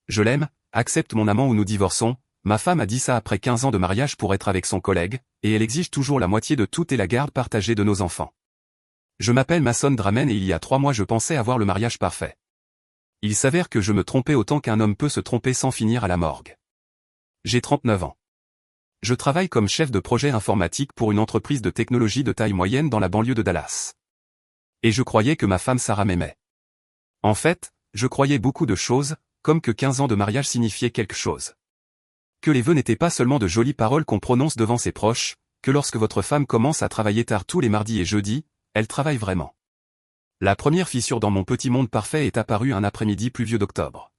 Je l'aime, accepte mon amant ou nous divorçons. Ma femme a dit ça après 15 ans de mariage pour être avec son collègue, et elle exige toujours la moitié de tout et la garde partagée de nos enfants. Je m'appelle Mason Dramen et il y a 3 mois je pensais avoir le mariage parfait. Il s'avère que je me trompais autant qu'un homme peut se tromper sans finir à la morgue. J'ai 39 ans. Je travaille comme chef de projet informatique pour une entreprise de technologie de taille moyenne dans la banlieue de Dallas. Et je croyais que ma femme Sarah m'aimait. En fait, je croyais beaucoup de choses, comme que 15 ans de mariage signifiait quelque chose. Que les vœux n'étaient pas seulement de jolies paroles qu'on prononce devant ses proches, que lorsque votre femme commence à travailler tard tous les mardis et jeudis, elle travaille vraiment. La première fissure dans mon petit monde parfait est apparue un après-midi pluvieux d'octobre.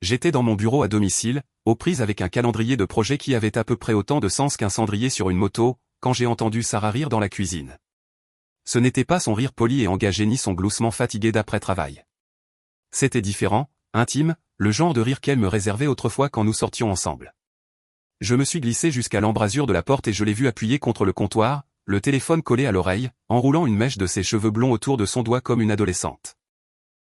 J'étais dans mon bureau à domicile, aux prises avec un calendrier de projet qui avait à peu près autant de sens qu'un cendrier sur une moto, quand j'ai entendu Sarah rire dans la cuisine. Ce n'était pas son rire poli et engagé ni son gloussement fatigué d'après-travail. C'était différent, intime, le genre de rire qu'elle me réservait autrefois quand nous sortions ensemble. Je me suis glissé jusqu'à l'embrasure de la porte et je l'ai vue appuyer contre le comptoir, le téléphone collé à l'oreille, enroulant une mèche de ses cheveux blonds autour de son doigt comme une adolescente.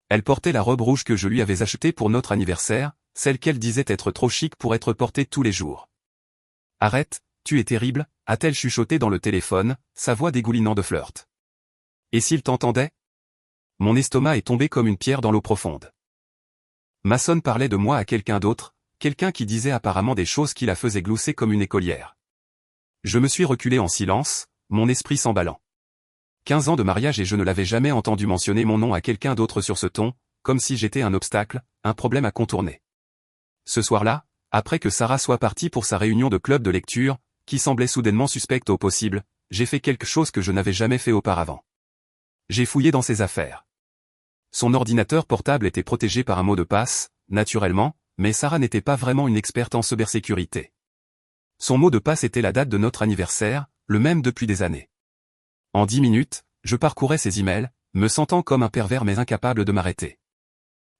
Elle portait la robe rouge que je lui avais achetée pour notre anniversaire, celle qu'elle disait être trop chic pour être portée tous les jours. « Arrête, tu es terrible », a-t-elle chuchoté dans le téléphone, sa voix dégoulinant de flirt. Et s'il t'entendait ? Mon estomac est tombé comme une pierre dans l'eau profonde. Mason parlait de moi à quelqu'un d'autre, quelqu'un qui disait apparemment des choses qui la faisaient glousser comme une écolière. Je me suis reculé en silence, mon esprit s'emballant. 15 ans de mariage et je ne l'avais jamais entendu mentionner mon nom à quelqu'un d'autre sur ce ton, comme si j'étais un obstacle, un problème à contourner. Ce soir-là, après que Sarah soit partie pour sa réunion de club de lecture, qui semblait soudainement suspecte au possible, j'ai fait quelque chose que je n'avais jamais fait auparavant. J'ai fouillé dans ses affaires. Son ordinateur portable était protégé par un mot de passe, naturellement, mais Sarah n'était pas vraiment une experte en cybersécurité. Son mot de passe était la date de notre anniversaire, le même depuis des années. En 10 minutes, je parcourais ses emails, me sentant comme un pervers mais incapable de m'arrêter.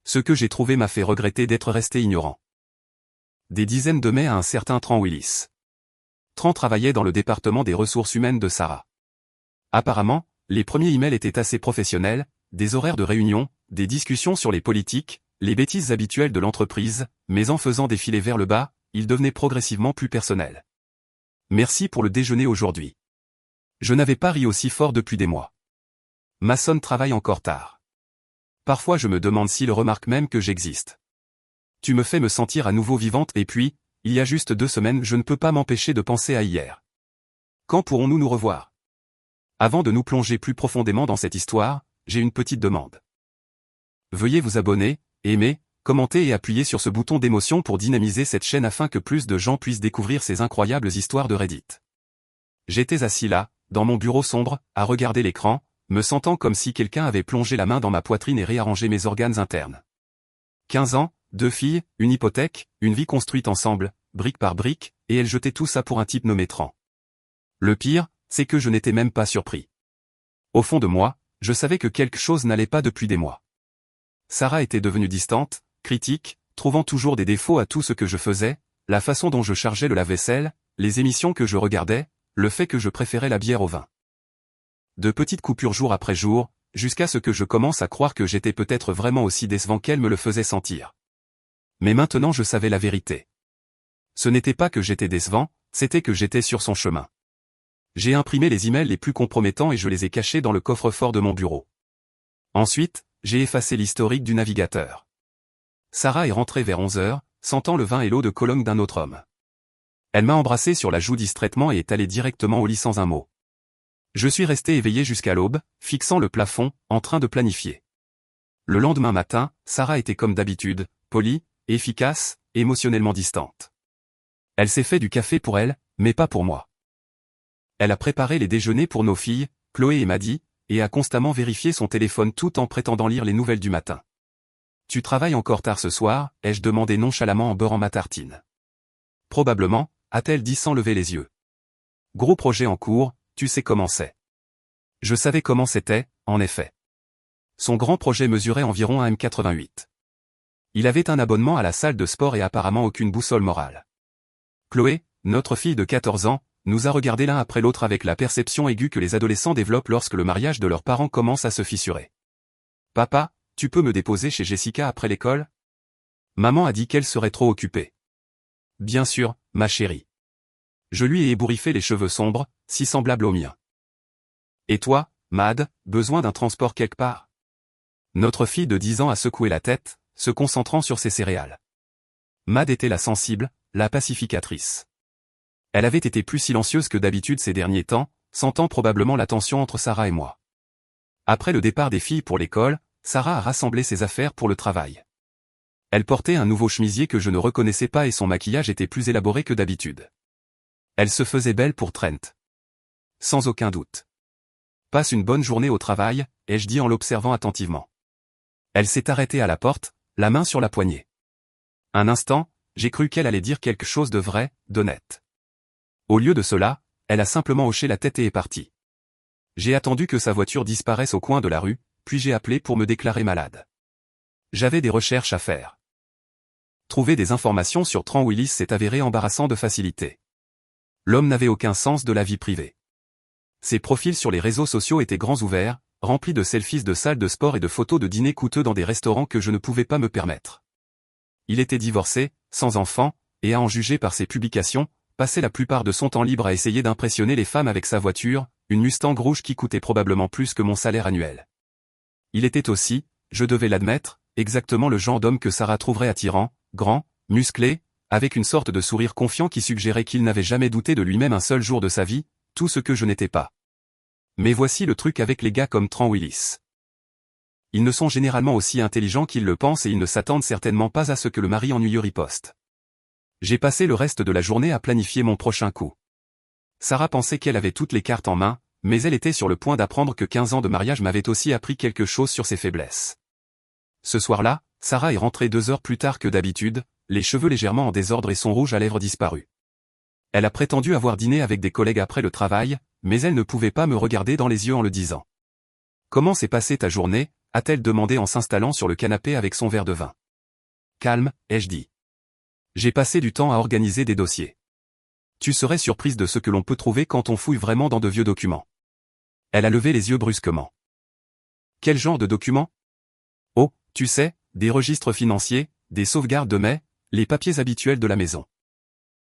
Ce que j'ai trouvé m'a fait regretter d'être resté ignorant. Des dizaines de mai à un certain Tran Willis. Tran travaillait dans le département des ressources humaines de Sarah. Apparemment, les premiers emails étaient assez professionnels, des horaires de réunion, des discussions sur les politiques, les bêtises habituelles de l'entreprise, mais en faisant défiler vers le bas, ils devenaient progressivement plus personnels. Merci pour le déjeuner aujourd'hui. Je n'avais pas ri aussi fort depuis des mois. Mason travaille encore tard. Parfois je me demande s'il remarque même que j'existe. Tu me fais me sentir à nouveau vivante et puis, il y a juste 2 semaines je ne peux pas m'empêcher de penser à hier. Quand pourrons-nous nous revoir ? Avant de nous plonger plus profondément dans cette histoire, j'ai une petite demande. Veuillez vous abonner, aimer, commenter et appuyer sur ce bouton d'émotion pour dynamiser cette chaîne afin que plus de gens puissent découvrir ces incroyables histoires de Reddit. J'étais assis là, dans mon bureau sombre, à regarder l'écran, me sentant comme si quelqu'un avait plongé la main dans ma poitrine et réarrangé mes organes internes. 15 ans, 2 filles, une hypothèque, une vie construite ensemble, brique par brique, et elle jetait tout ça pour un type nommé Tran. Le pire, c'est que je n'étais même pas surpris. Au fond de moi, je savais que quelque chose n'allait pas depuis des mois. Sarah était devenue distante, critique, trouvant toujours des défauts à tout ce que je faisais, la façon dont je chargeais le lave-vaisselle, les émissions que je regardais, le fait que je préférais la bière au vin. De petites coupures jour après jour, jusqu'à ce que je commence à croire que j'étais peut-être vraiment aussi décevant qu'elle me le faisait sentir. Mais maintenant je savais la vérité. Ce n'était pas que j'étais décevant, c'était que j'étais sur son chemin. J'ai imprimé les emails les plus compromettants et je les ai cachés dans le coffre-fort de mon bureau. Ensuite, j'ai effacé l'historique du navigateur. Sarah est rentrée vers 11 heures, sentant le vin et l'eau de Cologne d'un autre homme. Elle m'a embrassé sur la joue distraitement et est allée directement au lit sans un mot. Je suis resté éveillé jusqu'à l'aube, fixant le plafond, en train de planifier. Le lendemain matin, Sarah était comme d'habitude, polie, efficace, émotionnellement distante. Elle s'est fait du café pour elle, mais pas pour moi. Elle a préparé les déjeuners pour nos filles, Chloé et Maddie, et a constamment vérifié son téléphone tout en prétendant lire les nouvelles du matin. « Tu travailles encore tard ce soir ?» ai-je demandé nonchalamment en beurrant ma tartine. « Probablement », a-t-elle dit sans lever les yeux. « Gros projet en cours, tu sais comment c'est. » Je savais comment c'était, en effet. Son grand projet mesurait environ 1,88 m. Il avait un abonnement à la salle de sport et apparemment aucune boussole morale. Chloé, notre fille de 14 ans, nous a regardés l'un après l'autre avec la perception aiguë que les adolescents développent lorsque le mariage de leurs parents commence à se fissurer. « Papa, tu peux me déposer chez Jessica après l'école ? Maman a dit qu'elle serait trop occupée. Bien sûr, ma chérie. Je lui ai ébouriffé les cheveux sombres, si semblables aux miens. Et toi, Mad, besoin d'un transport quelque part? Notre fille de 10 ans a secoué la tête, se concentrant sur ses céréales. Mad était la sensible, la pacificatrice. Elle avait été plus silencieuse que d'habitude ces derniers temps, sentant probablement la tension entre Sarah et moi. Après le départ des filles pour l'école, Sarah a rassemblé ses affaires pour le travail. Elle portait un nouveau chemisier que je ne reconnaissais pas et son maquillage était plus élaboré que d'habitude. Elle se faisait belle pour Trent. Sans aucun doute. Passe une bonne journée au travail, ai-je dit en l'observant attentivement. Elle s'est arrêtée à la porte, la main sur la poignée. Un instant, j'ai cru qu'elle allait dire quelque chose de vrai, d'honnête. Au lieu de cela, elle a simplement hoché la tête et est partie. J'ai attendu que sa voiture disparaisse au coin de la rue, puis j'ai appelé pour me déclarer malade. J'avais des recherches à faire. Trouver des informations sur Trent Willis s'est avéré embarrassant de facilité. L'homme n'avait aucun sens de la vie privée. Ses profils sur les réseaux sociaux étaient grands ouverts, remplis de selfies de salles de sport et de photos de dîners coûteux dans des restaurants que je ne pouvais pas me permettre. Il était divorcé, sans enfant, et à en juger par ses publications, passait la plupart de son temps libre à essayer d'impressionner les femmes avec sa voiture, une Mustang rouge qui coûtait probablement plus que mon salaire annuel. Il était aussi, je devais l'admettre, exactement le genre d'homme que Sarah trouverait attirant, grand, musclé, avec une sorte de sourire confiant qui suggérait qu'il n'avait jamais douté de lui-même un seul jour de sa vie, tout ce que je n'étais pas. Mais voici le truc avec les gars comme Trent Willis. Ils ne sont généralement aussi intelligents qu'ils le pensent et ils ne s'attendent certainement pas à ce que le mari ennuyeux riposte. J'ai passé le reste de la journée à planifier mon prochain coup. Sarah pensait qu'elle avait toutes les cartes en main, mais elle était sur le point d'apprendre que 15 ans de mariage m'avaient aussi appris quelque chose sur ses faiblesses. Ce soir-là, Sarah est rentrée 2 heures plus tard que d'habitude, les cheveux légèrement en désordre et son rouge à lèvres disparu. Elle a prétendu avoir dîné avec des collègues après le travail, mais elle ne pouvait pas me regarder dans les yeux en le disant. « Comment s'est passée ta journée ?» a-t-elle demandé en s'installant sur le canapé avec son verre de vin. « Calme, ai-je dit. J'ai passé du temps à organiser des dossiers. Tu serais surprise de ce que l'on peut trouver quand on fouille vraiment dans de vieux documents. » Elle a levé les yeux brusquement. « Quel genre de documents ? » « Oh, tu sais, des registres financiers, des sauvegardes de mai, les papiers habituels de la maison. »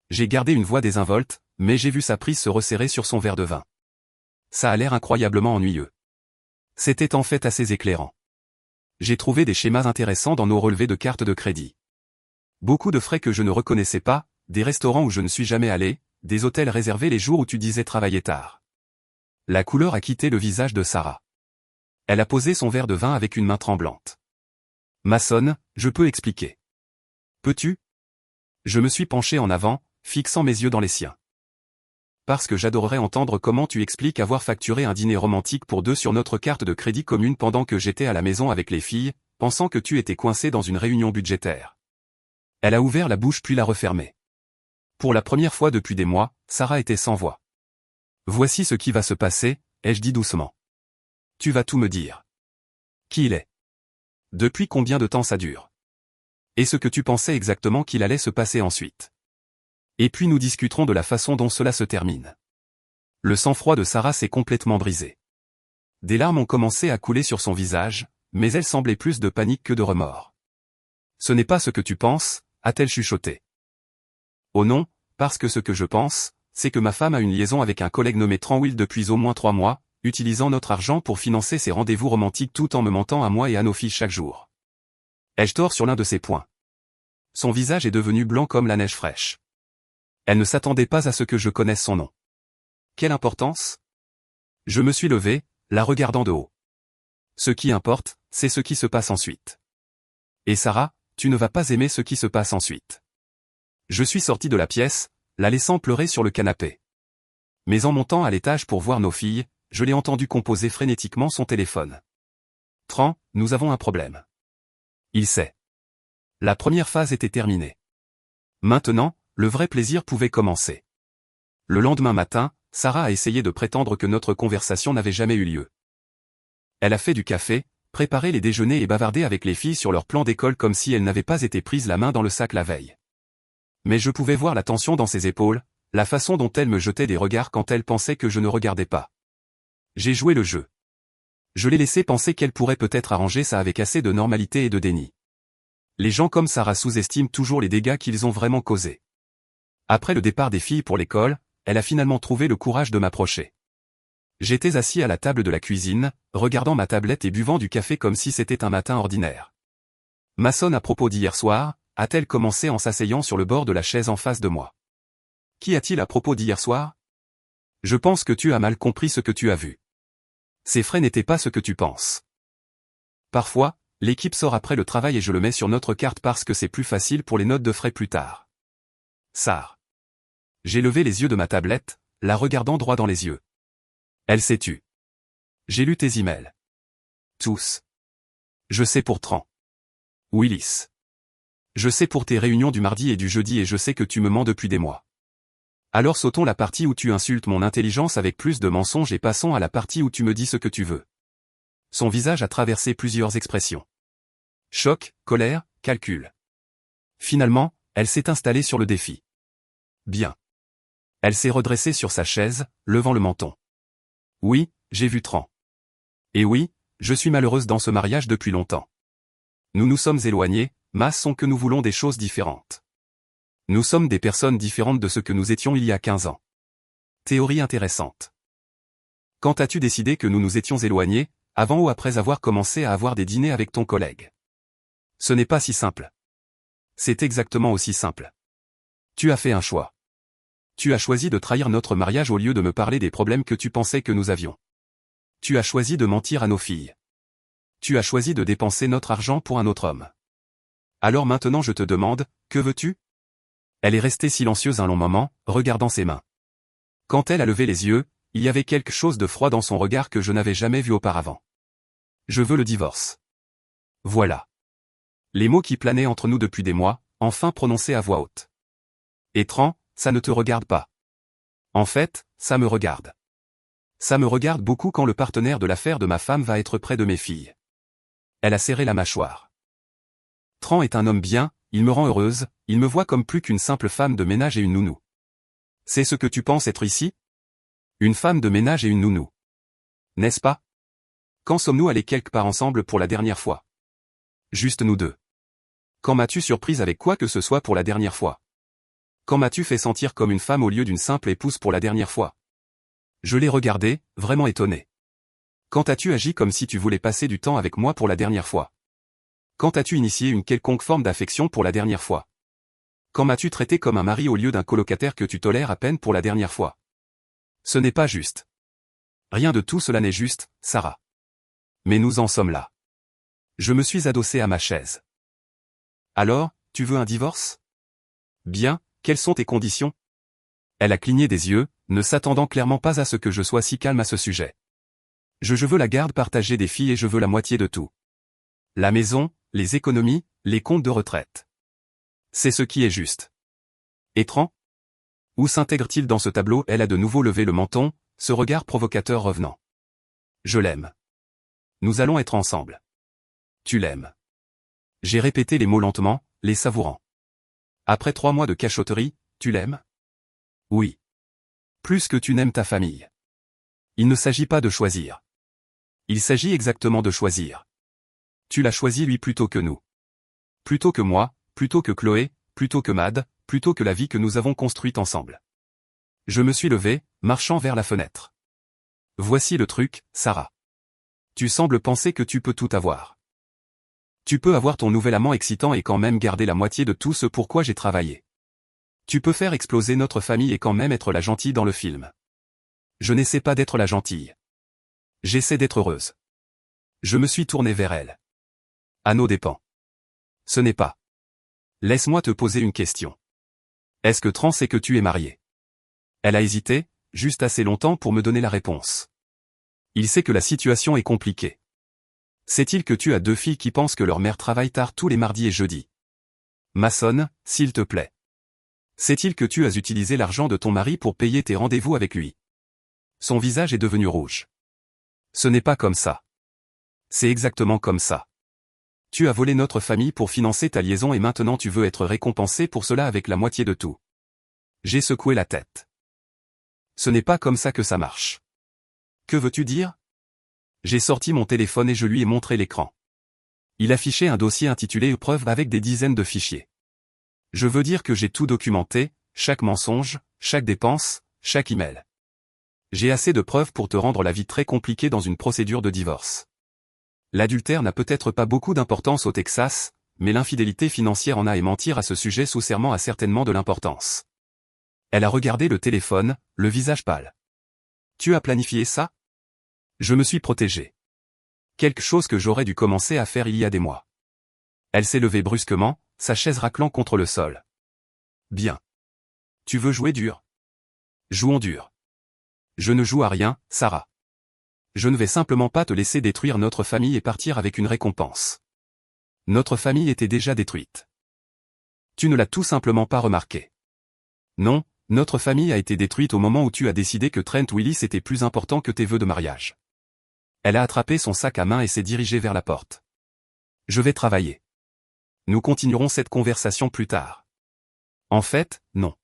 J'ai gardé une voix désinvolte, mais j'ai vu sa prise se resserrer sur son verre de vin. Ça a l'air incroyablement ennuyeux. C'était en fait assez éclairant. J'ai trouvé des schémas intéressants dans nos relevés de cartes de crédit. Beaucoup de frais que je ne reconnaissais pas, des restaurants où je ne suis jamais allé, des hôtels réservés les jours où tu disais travailler tard. La couleur a quitté le visage de Sarah. Elle a posé son verre de vin avec une main tremblante. Mason, je peux expliquer. Peux-tu ? Je me suis penché en avant, fixant mes yeux dans les siens. Parce que j'adorerais entendre comment tu expliques avoir facturé un dîner romantique pour 2 sur notre carte de crédit commune pendant que j'étais à la maison avec les filles, pensant que tu étais coincé dans une réunion budgétaire. Elle a ouvert la bouche puis l'a refermée. Pour la première fois depuis des mois, Sarah était sans voix. Voici ce qui va se passer, ai-je dit doucement. Tu vas tout me dire. Qui il est ? Depuis combien de temps ça dure ? Et ce que tu pensais exactement qu'il allait se passer ensuite. Et puis nous discuterons de la façon dont cela se termine. Le sang-froid de Sarah s'est complètement brisé. Des larmes ont commencé à couler sur son visage, mais elle semblait plus de panique que de remords. Ce n'est pas ce que tu penses, a-t-elle chuchoté. Oh non, parce que ce que je pense, c'est que ma femme a une liaison avec un collègue nommé Trent Willis depuis au moins 3 mois, utilisant notre argent pour financer ses rendez-vous romantiques tout en me mentant à moi et à nos filles chaque jour. Ai-je tort sur l'un de ces points ? Son visage est devenu blanc comme la neige fraîche. Elle ne s'attendait pas à ce que je connaisse son nom. Quelle importance ? Je me suis levé, la regardant de haut. Ce qui importe, c'est ce qui se passe ensuite. Et Sarah, tu ne vas pas aimer ce qui se passe ensuite. Je suis sorti de la pièce, la laissant pleurer sur le canapé. Mais en montant à l'étage pour voir nos filles, je l'ai entendu composer frénétiquement son téléphone. Trent, nous avons un problème. Il sait. La première phase était terminée. Maintenant, le vrai plaisir pouvait commencer. Le lendemain matin, Sarah a essayé de prétendre que notre conversation n'avait jamais eu lieu. Elle a fait du café, préparé les déjeuners et bavardé avec les filles sur leur plan d'école comme si elle n'avait pas été prise la main dans le sac la veille. Mais je pouvais voir la tension dans ses épaules, la façon dont elle me jetait des regards quand elle pensait que je ne regardais pas. J'ai joué le jeu. Je l'ai laissé penser qu'elle pourrait peut-être arranger ça avec assez de normalité et de déni. Les gens comme Sarah sous-estiment toujours les dégâts qu'ils ont vraiment causés. Après le départ des filles pour l'école, elle a finalement trouvé le courage de m'approcher. J'étais assis à la table de la cuisine, regardant ma tablette et buvant du café comme si c'était un matin ordinaire. Mason à propos d'hier soir, a-t-elle commencé en s'asseyant sur le bord de la chaise en face de moi. Qu'y a-t-il à propos d'hier soir? Je pense que tu as mal compris ce que tu as vu. Ces frais n'étaient pas ce que tu penses. Parfois, l'équipe sort après le travail et je le mets sur notre carte parce que c'est plus facile pour les notes de frais plus tard. Sarah. J'ai levé les yeux de ma tablette, la regardant droit dans les yeux. Elle s'est tue. J'ai lu tes emails. Tous. Je sais pour Tran. Willis. Je sais pour tes réunions du mardi et du jeudi et je sais que tu me mens depuis des mois. Alors sautons la partie où tu insultes mon intelligence avec plus de mensonges et passons à la partie où tu me dis ce que tu veux. Son visage a traversé plusieurs expressions. Choc, colère, calcul. Finalement, elle s'est installée sur le défi. Bien. Elle s'est redressée sur sa chaise, levant le menton. Oui, j'ai vu Tran. Et oui, je suis malheureuse dans ce mariage depuis longtemps. Nous nous sommes éloignés, sont que nous voulons des choses différentes. Nous sommes des personnes différentes de ce que nous étions il y a 15 ans. Théorie intéressante. Quand as-tu décidé que nous nous étions éloignés, avant ou après avoir commencé à avoir des dîners avec ton collègue? Ce n'est pas si simple. C'est exactement aussi simple. Tu as fait un choix. Tu as choisi de trahir notre mariage au lieu de me parler des problèmes que tu pensais que nous avions. Tu as choisi de mentir à nos filles. Tu as choisi de dépenser notre argent pour un autre homme. Alors maintenant je te demande, que veux-tu? Elle est restée silencieuse un long moment, regardant ses mains. Quand elle a levé les yeux, il y avait quelque chose de froid dans son regard que je n'avais jamais vu auparavant. Je veux le divorce. Voilà. Les mots qui planaient entre nous depuis des mois, enfin prononcés à voix haute. Et Tran, ça ne te regarde pas. En fait, ça me regarde. Ça me regarde beaucoup quand le partenaire de l'affaire de ma femme va être près de mes filles. Elle a serré la mâchoire. Tran est un homme bien, il me rend heureuse, il me voit comme plus qu'une simple femme de ménage et une nounou. C'est ce que tu penses être ici? Une femme de ménage et une nounou. N'est-ce pas? Quand sommes-nous allés quelque part ensemble pour la dernière fois? Juste nous deux. Quand m'as-tu surprise avec quoi que ce soit pour la dernière fois? Quand m'as-tu fait sentir comme une femme au lieu d'une simple épouse pour la dernière fois? Je l'ai regardé, vraiment étonné. Quand as-tu agi comme si tu voulais passer du temps avec moi pour la dernière fois? Quand as-tu initié une quelconque forme d'affection pour la dernière fois? Quand m'as-tu traité comme un mari au lieu d'un colocataire que tu tolères à peine pour la dernière fois? Ce n'est pas juste. Rien de tout cela n'est juste, Sarah. Mais nous en sommes là. Je me suis adossé à ma chaise. Alors, tu veux un divorce? Bien, quelles sont tes conditions? Elle a cligné des yeux, ne s'attendant clairement pas à ce que je sois si calme à ce sujet. Je veux la garde partagée des filles et je veux la moitié de tout. La maison, les économies, les comptes de retraite. C'est ce qui est juste. Et Tran? Où s'intègre-t-il dans ce tableau? Elle a de nouveau levé le menton, ce regard provocateur revenant. Je l'aime. Nous allons être ensemble. Tu l'aimes. J'ai répété les mots lentement, les savourant. Après 3 mois de cachotterie, tu l'aimes? Oui. Plus que tu n'aimes ta famille. Il ne s'agit pas de choisir. Il s'agit exactement de choisir. Tu l'as choisi lui plutôt que nous. Plutôt que moi, plutôt que Chloé, plutôt que Mad, plutôt que la vie que nous avons construite ensemble. Je me suis levé, marchant vers la fenêtre. Voici le truc, Sarah. Tu sembles penser que tu peux tout avoir. Tu peux avoir ton nouvel amant excitant et quand même garder la moitié de tout ce pour quoi j'ai travaillé. Tu peux faire exploser notre famille et quand même être la gentille dans le film. Je n'essaie pas d'être la gentille. J'essaie d'être heureuse. Je me suis tourné vers elle. À nos dépens. Ce n'est pas. Laisse-moi te poser une question. Est-ce que Tran sait que tu es marié? Elle a hésité, juste assez longtemps pour me donner la réponse. Il sait que la situation est compliquée. Sait-il que tu as 2 filles qui pensent que leur mère travaille tard tous les mardis et jeudis? Mason, s'il te plaît. Sait-il que tu as utilisé l'argent de ton mari pour payer tes rendez-vous avec lui? Son visage est devenu rouge. Ce n'est pas comme ça. C'est exactement comme ça. Tu as volé notre famille pour financer ta liaison et maintenant tu veux être récompensé pour cela avec la moitié de tout. J'ai secoué la tête. Ce n'est pas comme ça que ça marche. Que veux-tu dire? J'ai sorti mon téléphone et je lui ai montré l'écran. Il affichait un dossier intitulé Preuve avec des dizaines de fichiers. Je veux dire que j'ai tout documenté, chaque mensonge, chaque dépense, chaque email. J'ai assez de preuves pour te rendre la vie très compliquée dans une procédure de divorce. L'adultère n'a peut-être pas beaucoup d'importance au Texas, mais l'infidélité financière en a et mentir à ce sujet sous serment a certainement de l'importance. Elle a regardé le téléphone, le visage pâle. Tu as planifié ça? Je me suis protégé. Quelque chose que j'aurais dû commencer à faire il y a des mois. Elle s'est levée brusquement, sa chaise raclant contre le sol. Bien. Tu veux jouer dur? Jouons dur. Je ne joue à rien, Sarah. Je ne vais simplement pas te laisser détruire notre famille et partir avec une récompense. Notre famille était déjà détruite. Tu ne l'as tout simplement pas remarqué. Non, notre famille a été détruite au moment où tu as décidé que Trent Willis était plus important que tes vœux de mariage. Elle a attrapé son sac à main et s'est dirigée vers la porte. Je vais travailler. Nous continuerons cette conversation plus tard. En fait, non.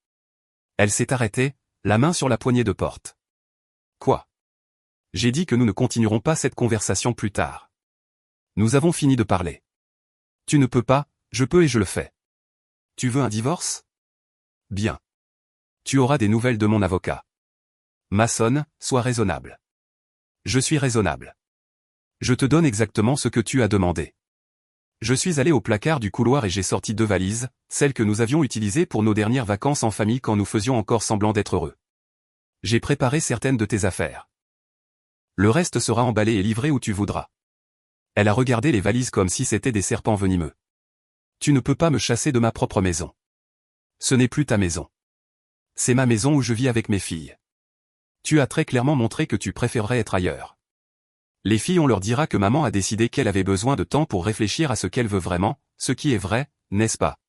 Elle s'est arrêtée, la main sur la poignée de porte. Quoi? J'ai dit que nous ne continuerons pas cette conversation plus tard. Nous avons fini de parler. Tu ne peux pas, je peux et je le fais. Tu veux un divorce? Bien. Tu auras des nouvelles de mon avocat. Mason, sois raisonnable. Je suis raisonnable. Je te donne exactement ce que tu as demandé. Je suis allé au placard du couloir et j'ai sorti 2 valises, celles que nous avions utilisées pour nos dernières vacances en famille quand nous faisions encore semblant d'être heureux. J'ai préparé certaines de tes affaires. Le reste sera emballé et livré où tu voudras. Elle a regardé les valises comme si c'étaient des serpents venimeux. Tu ne peux pas me chasser de ma propre maison. Ce n'est plus ta maison. C'est ma maison où je vis avec mes filles. Tu as très clairement montré que tu préférerais être ailleurs. Les filles on leur dira que maman a décidé qu'elle avait besoin de temps pour réfléchir à ce qu'elle veut vraiment, ce qui est vrai, n'est-ce pas?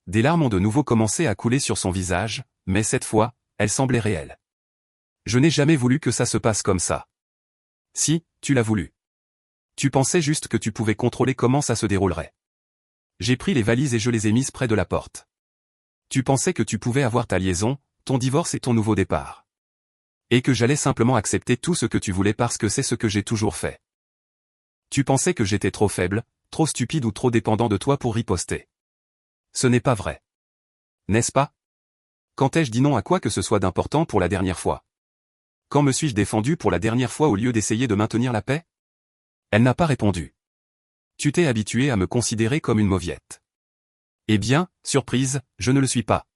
Des larmes ont de nouveau commencé à couler sur son visage, mais cette fois, elles semblaient réelles. Je n'ai jamais voulu que ça se passe comme ça. Si, tu l'as voulu. Tu pensais juste que tu pouvais contrôler comment ça se déroulerait. J'ai pris les valises et je les ai mises près de la porte. Tu pensais que tu pouvais avoir ta liaison, ton divorce et ton nouveau départ. Et que j'allais simplement accepter tout ce que tu voulais parce que c'est ce que j'ai toujours fait. Tu pensais que j'étais trop faible, trop stupide ou trop dépendant de toi pour riposter. Ce n'est pas vrai. N'est-ce pas? Quand ai-je dit non à quoi que ce soit d'important pour la dernière fois? Quand me suis-je défendu pour la dernière fois au lieu d'essayer de maintenir la paix? Elle n'a pas répondu. Tu t'es habitué à me considérer comme une mauviette. Eh bien, surprise, je ne le suis pas.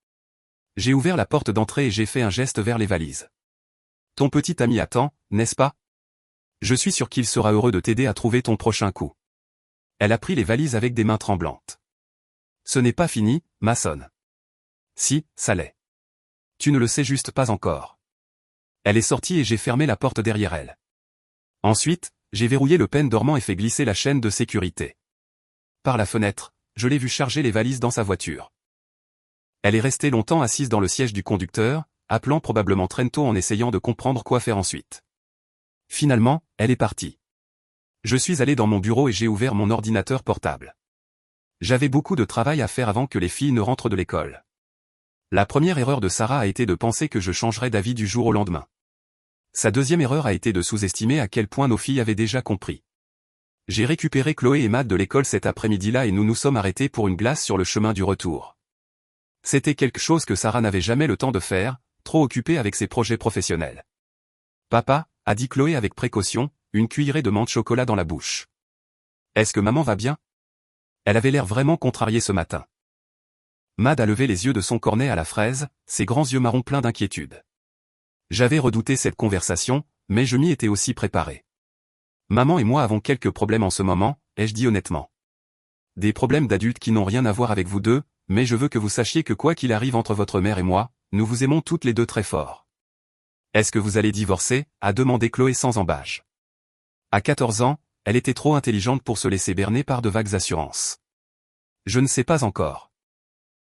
J'ai ouvert la porte d'entrée et j'ai fait un geste vers les valises. Ton petit ami attend, n'est-ce pas? Je suis sûr qu'il sera heureux de t'aider à trouver ton prochain coup. Elle a pris les valises avec des mains tremblantes. Ce n'est pas fini, Mason. Si, ça l'est. Tu ne le sais juste pas encore. Elle est sortie et j'ai fermé la porte derrière elle. Ensuite, j'ai verrouillé le pen dormant et fait glisser la chaîne de sécurité. Par la fenêtre, je l'ai vue charger les valises dans sa voiture. Elle est restée longtemps assise dans le siège du conducteur, appelant probablement Trento en essayant de comprendre quoi faire ensuite. Finalement, elle est partie. Je suis allé dans mon bureau et j'ai ouvert mon ordinateur portable. J'avais beaucoup de travail à faire avant que les filles ne rentrent de l'école. La première erreur de Sarah a été de penser que je changerais d'avis du jour au lendemain. Sa deuxième erreur a été de sous-estimer à quel point nos filles avaient déjà compris. J'ai récupéré Chloé et Matt de l'école cet après-midi-là et nous nous sommes arrêtés pour une glace sur le chemin du retour. C'était quelque chose que Sarah n'avait jamais le temps de faire, trop occupée avec ses projets professionnels. Papa, a dit Chloé avec précaution, une cuillerée de menthe chocolat dans la bouche. Est-ce que maman va bien? Elle avait l'air vraiment contrariée ce matin. Mad a levé les yeux de son cornet à la fraise, ses grands yeux marrons pleins d'inquiétude. J'avais redouté cette conversation, mais je m'y étais aussi préparé. Maman et moi avons quelques problèmes en ce moment, ai-je dit honnêtement. Des problèmes d'adultes qui n'ont rien à voir avec vous deux, mais je veux que vous sachiez que quoi qu'il arrive entre votre mère et moi, nous vous aimons toutes les deux très fort. Est-ce que vous allez divorcer? A demandé Chloé sans embâche. À 14 ans, elle était trop intelligente pour se laisser berner par de vagues assurances. Je ne sais pas encore.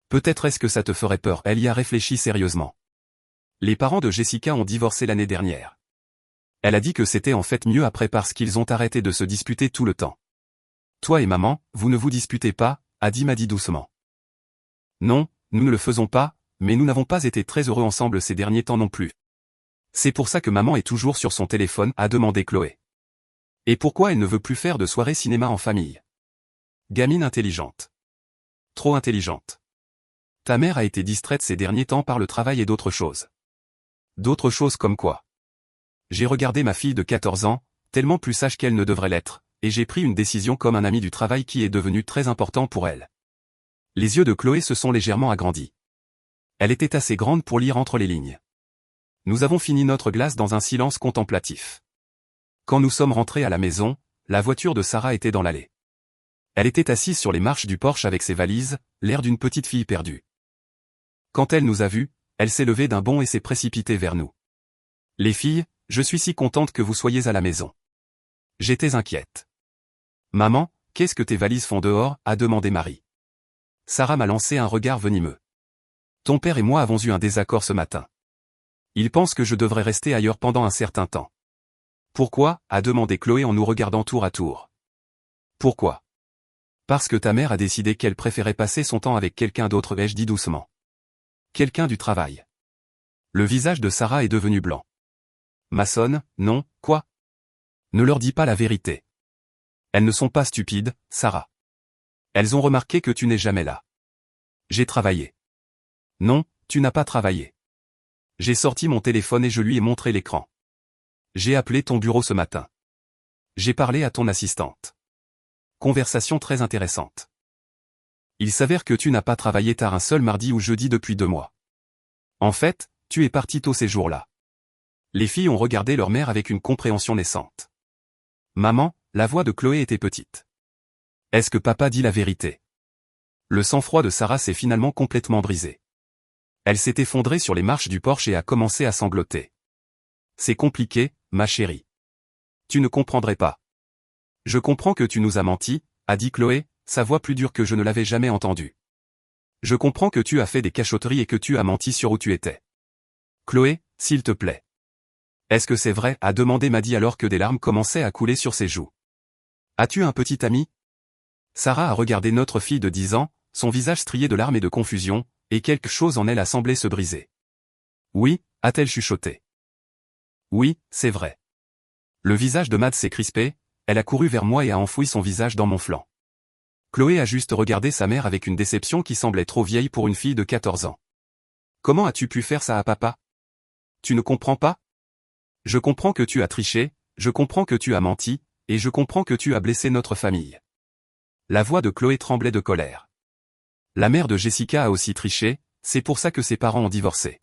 Peut-être est-ce que ça te ferait peur? Elle y a réfléchi sérieusement. Les parents de Jessica ont divorcé l'année dernière. Elle a dit que c'était en fait mieux après parce qu'ils ont arrêté de se disputer tout le temps. Toi et maman, vous ne vous disputez pas, a dit Maddie doucement. Non, nous ne le faisons pas, mais nous n'avons pas été très heureux ensemble ces derniers temps non plus. C'est pour ça que maman est toujours sur son téléphone, a demandé Chloé. Et pourquoi elle ne veut plus faire de soirée cinéma en famille? Gamine intelligente. Trop intelligente. Ta mère a été distraite ces derniers temps par le travail et d'autres choses. D'autres choses comme quoi? J'ai regardé ma fille de 14 ans, tellement plus sage qu'elle ne devrait l'être, et j'ai pris une décision comme un ami du travail qui est devenu très important pour elle. Les yeux de Chloé se sont légèrement agrandis. Elle était assez grande pour lire entre les lignes. Nous avons fini notre glace dans un silence contemplatif. Quand nous sommes rentrés à la maison, la voiture de Sarah était dans l'allée. Elle était assise sur les marches du porche avec ses valises, l'air d'une petite fille perdue. Quand elle nous a vus, elle s'est levée d'un bond et s'est précipitée vers nous. Les filles, je suis si contente que vous soyez à la maison. J'étais inquiète. Maman, qu'est-ce que tes valises font dehors? A demandé Marie. Sarah m'a lancé un regard venimeux. Ton père et moi avons eu un désaccord ce matin. Il pense que je devrais rester ailleurs pendant un certain temps. Pourquoi? A demandé Chloé en nous regardant tour à tour. Pourquoi? Parce que ta mère a décidé qu'elle préférait passer son temps avec quelqu'un d'autre, ai-je dit doucement. Quelqu'un du travail. Le visage de Sarah est devenu blanc. Maçonne, non, quoi? Ne leur dis pas la vérité. Elles ne sont pas stupides, Sarah. Elles ont remarqué que tu n'es jamais là. J'ai travaillé. Non, tu n'as pas travaillé. J'ai sorti mon téléphone et je lui ai montré l'écran. J'ai appelé ton bureau ce matin. J'ai parlé à ton assistante. Conversation très intéressante. Il s'avère que tu n'as pas travaillé tard un seul mardi ou jeudi depuis 2 mois. En fait, tu es parti tôt ces jours-là. Les filles ont regardé leur mère avec une compréhension naissante. Maman, la voix de Chloé était petite. Est-ce que papa dit la vérité? Le sang-froid de Sarah s'est finalement complètement brisé. Elle s'est effondrée sur les marches du porche et a commencé à sangloter. C'est compliqué, ma chérie. Tu ne comprendrais pas. Je comprends que tu nous as menti, a dit Chloé, sa voix plus dure que je ne l'avais jamais entendue. Je comprends que tu as fait des cachotteries et que tu as menti sur où tu étais. Chloé, s'il te plaît. Est-ce que c'est vrai? A demandé Maddy alors que des larmes commençaient à couler sur ses joues. As-tu un petit ami? Sarah a regardé notre fille de 10 ans, son visage strié de larmes et de confusion, et quelque chose en elle a semblé se briser. Oui, a-t-elle chuchoté. Oui, c'est vrai. Le visage de Mad s'est crispé, elle a couru vers moi et a enfoui son visage dans mon flanc. Chloé a juste regardé sa mère avec une déception qui semblait trop vieille pour une fille de 14 ans. Comment as-tu pu faire ça à papa? Tu ne comprends pas? Je comprends que tu as triché, je comprends que tu as menti, et je comprends que tu as blessé notre famille. La voix de Chloé tremblait de colère. La mère de Jessica a aussi triché, c'est pour ça que ses parents ont divorcé.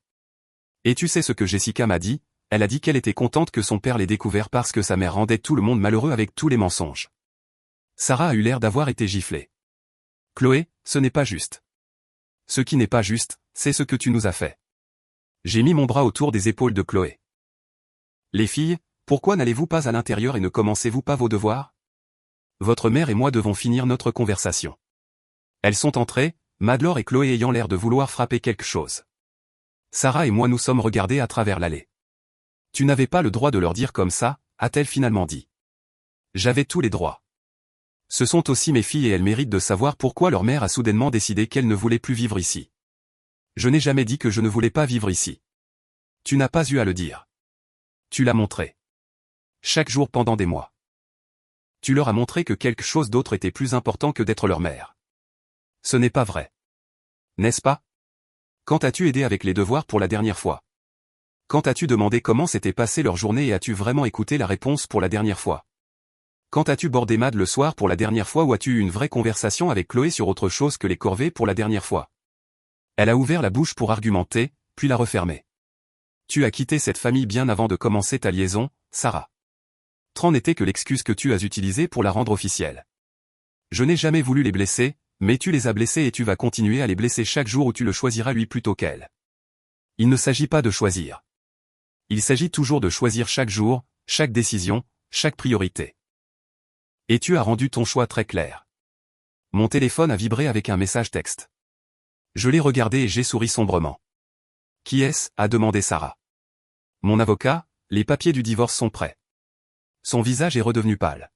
Et tu sais ce que Jessica m'a dit? Elle a dit qu'elle était contente que son père l'ait découvert parce que sa mère rendait tout le monde malheureux avec tous les mensonges. Sarah a eu l'air d'avoir été giflée. Chloé, ce n'est pas juste. Ce qui n'est pas juste, c'est ce que tu nous as fait. J'ai mis mon bras autour des épaules de Chloé. Les filles, pourquoi n'allez-vous pas à l'intérieur et ne commencez-vous pas vos devoirs? Votre mère et moi devons finir notre conversation. Elles sont entrées, Madlaure et Chloé ayant l'air de vouloir frapper quelque chose. Sarah et moi nous sommes regardés à travers l'allée. Tu n'avais pas le droit de leur dire comme ça, a-t-elle finalement dit. J'avais tous les droits. Ce sont aussi mes filles et elles méritent de savoir pourquoi leur mère a soudainement décidé qu'elle ne voulait plus vivre ici. Je n'ai jamais dit que je ne voulais pas vivre ici. Tu n'as pas eu à le dire. Tu l'as montré. Chaque jour pendant des mois. Tu leur as montré que quelque chose d'autre était plus important que d'être leur mère. Ce n'est pas vrai. N'est-ce pas? Quand as-tu aidé avec les devoirs pour la dernière fois? Quand as-tu demandé comment s'était passée leur journée et as-tu vraiment écouté la réponse pour la dernière fois? Quand as-tu bordé Mad le soir pour la dernière fois ou as-tu eu une vraie conversation avec Chloé sur autre chose que les corvées pour la dernière fois? Elle a ouvert la bouche pour argumenter, puis l'a refermée. Tu as quitté cette famille bien avant de commencer ta liaison, Sarah. Tran n'était que l'excuse que tu as utilisée pour la rendre officielle. Je n'ai jamais voulu les blesser, mais tu les as blessés et tu vas continuer à les blesser chaque jour où tu le choisiras lui plutôt qu'elle. Il ne s'agit pas de choisir. Il s'agit toujours de choisir chaque jour, chaque décision, chaque priorité. Et tu as rendu ton choix très clair. Mon téléphone a vibré avec un message texte. Je l'ai regardé et j'ai souri sombrement. Qui est-ce? A demandé Sarah. Mon avocat, les papiers du divorce sont prêts. Son visage est redevenu pâle.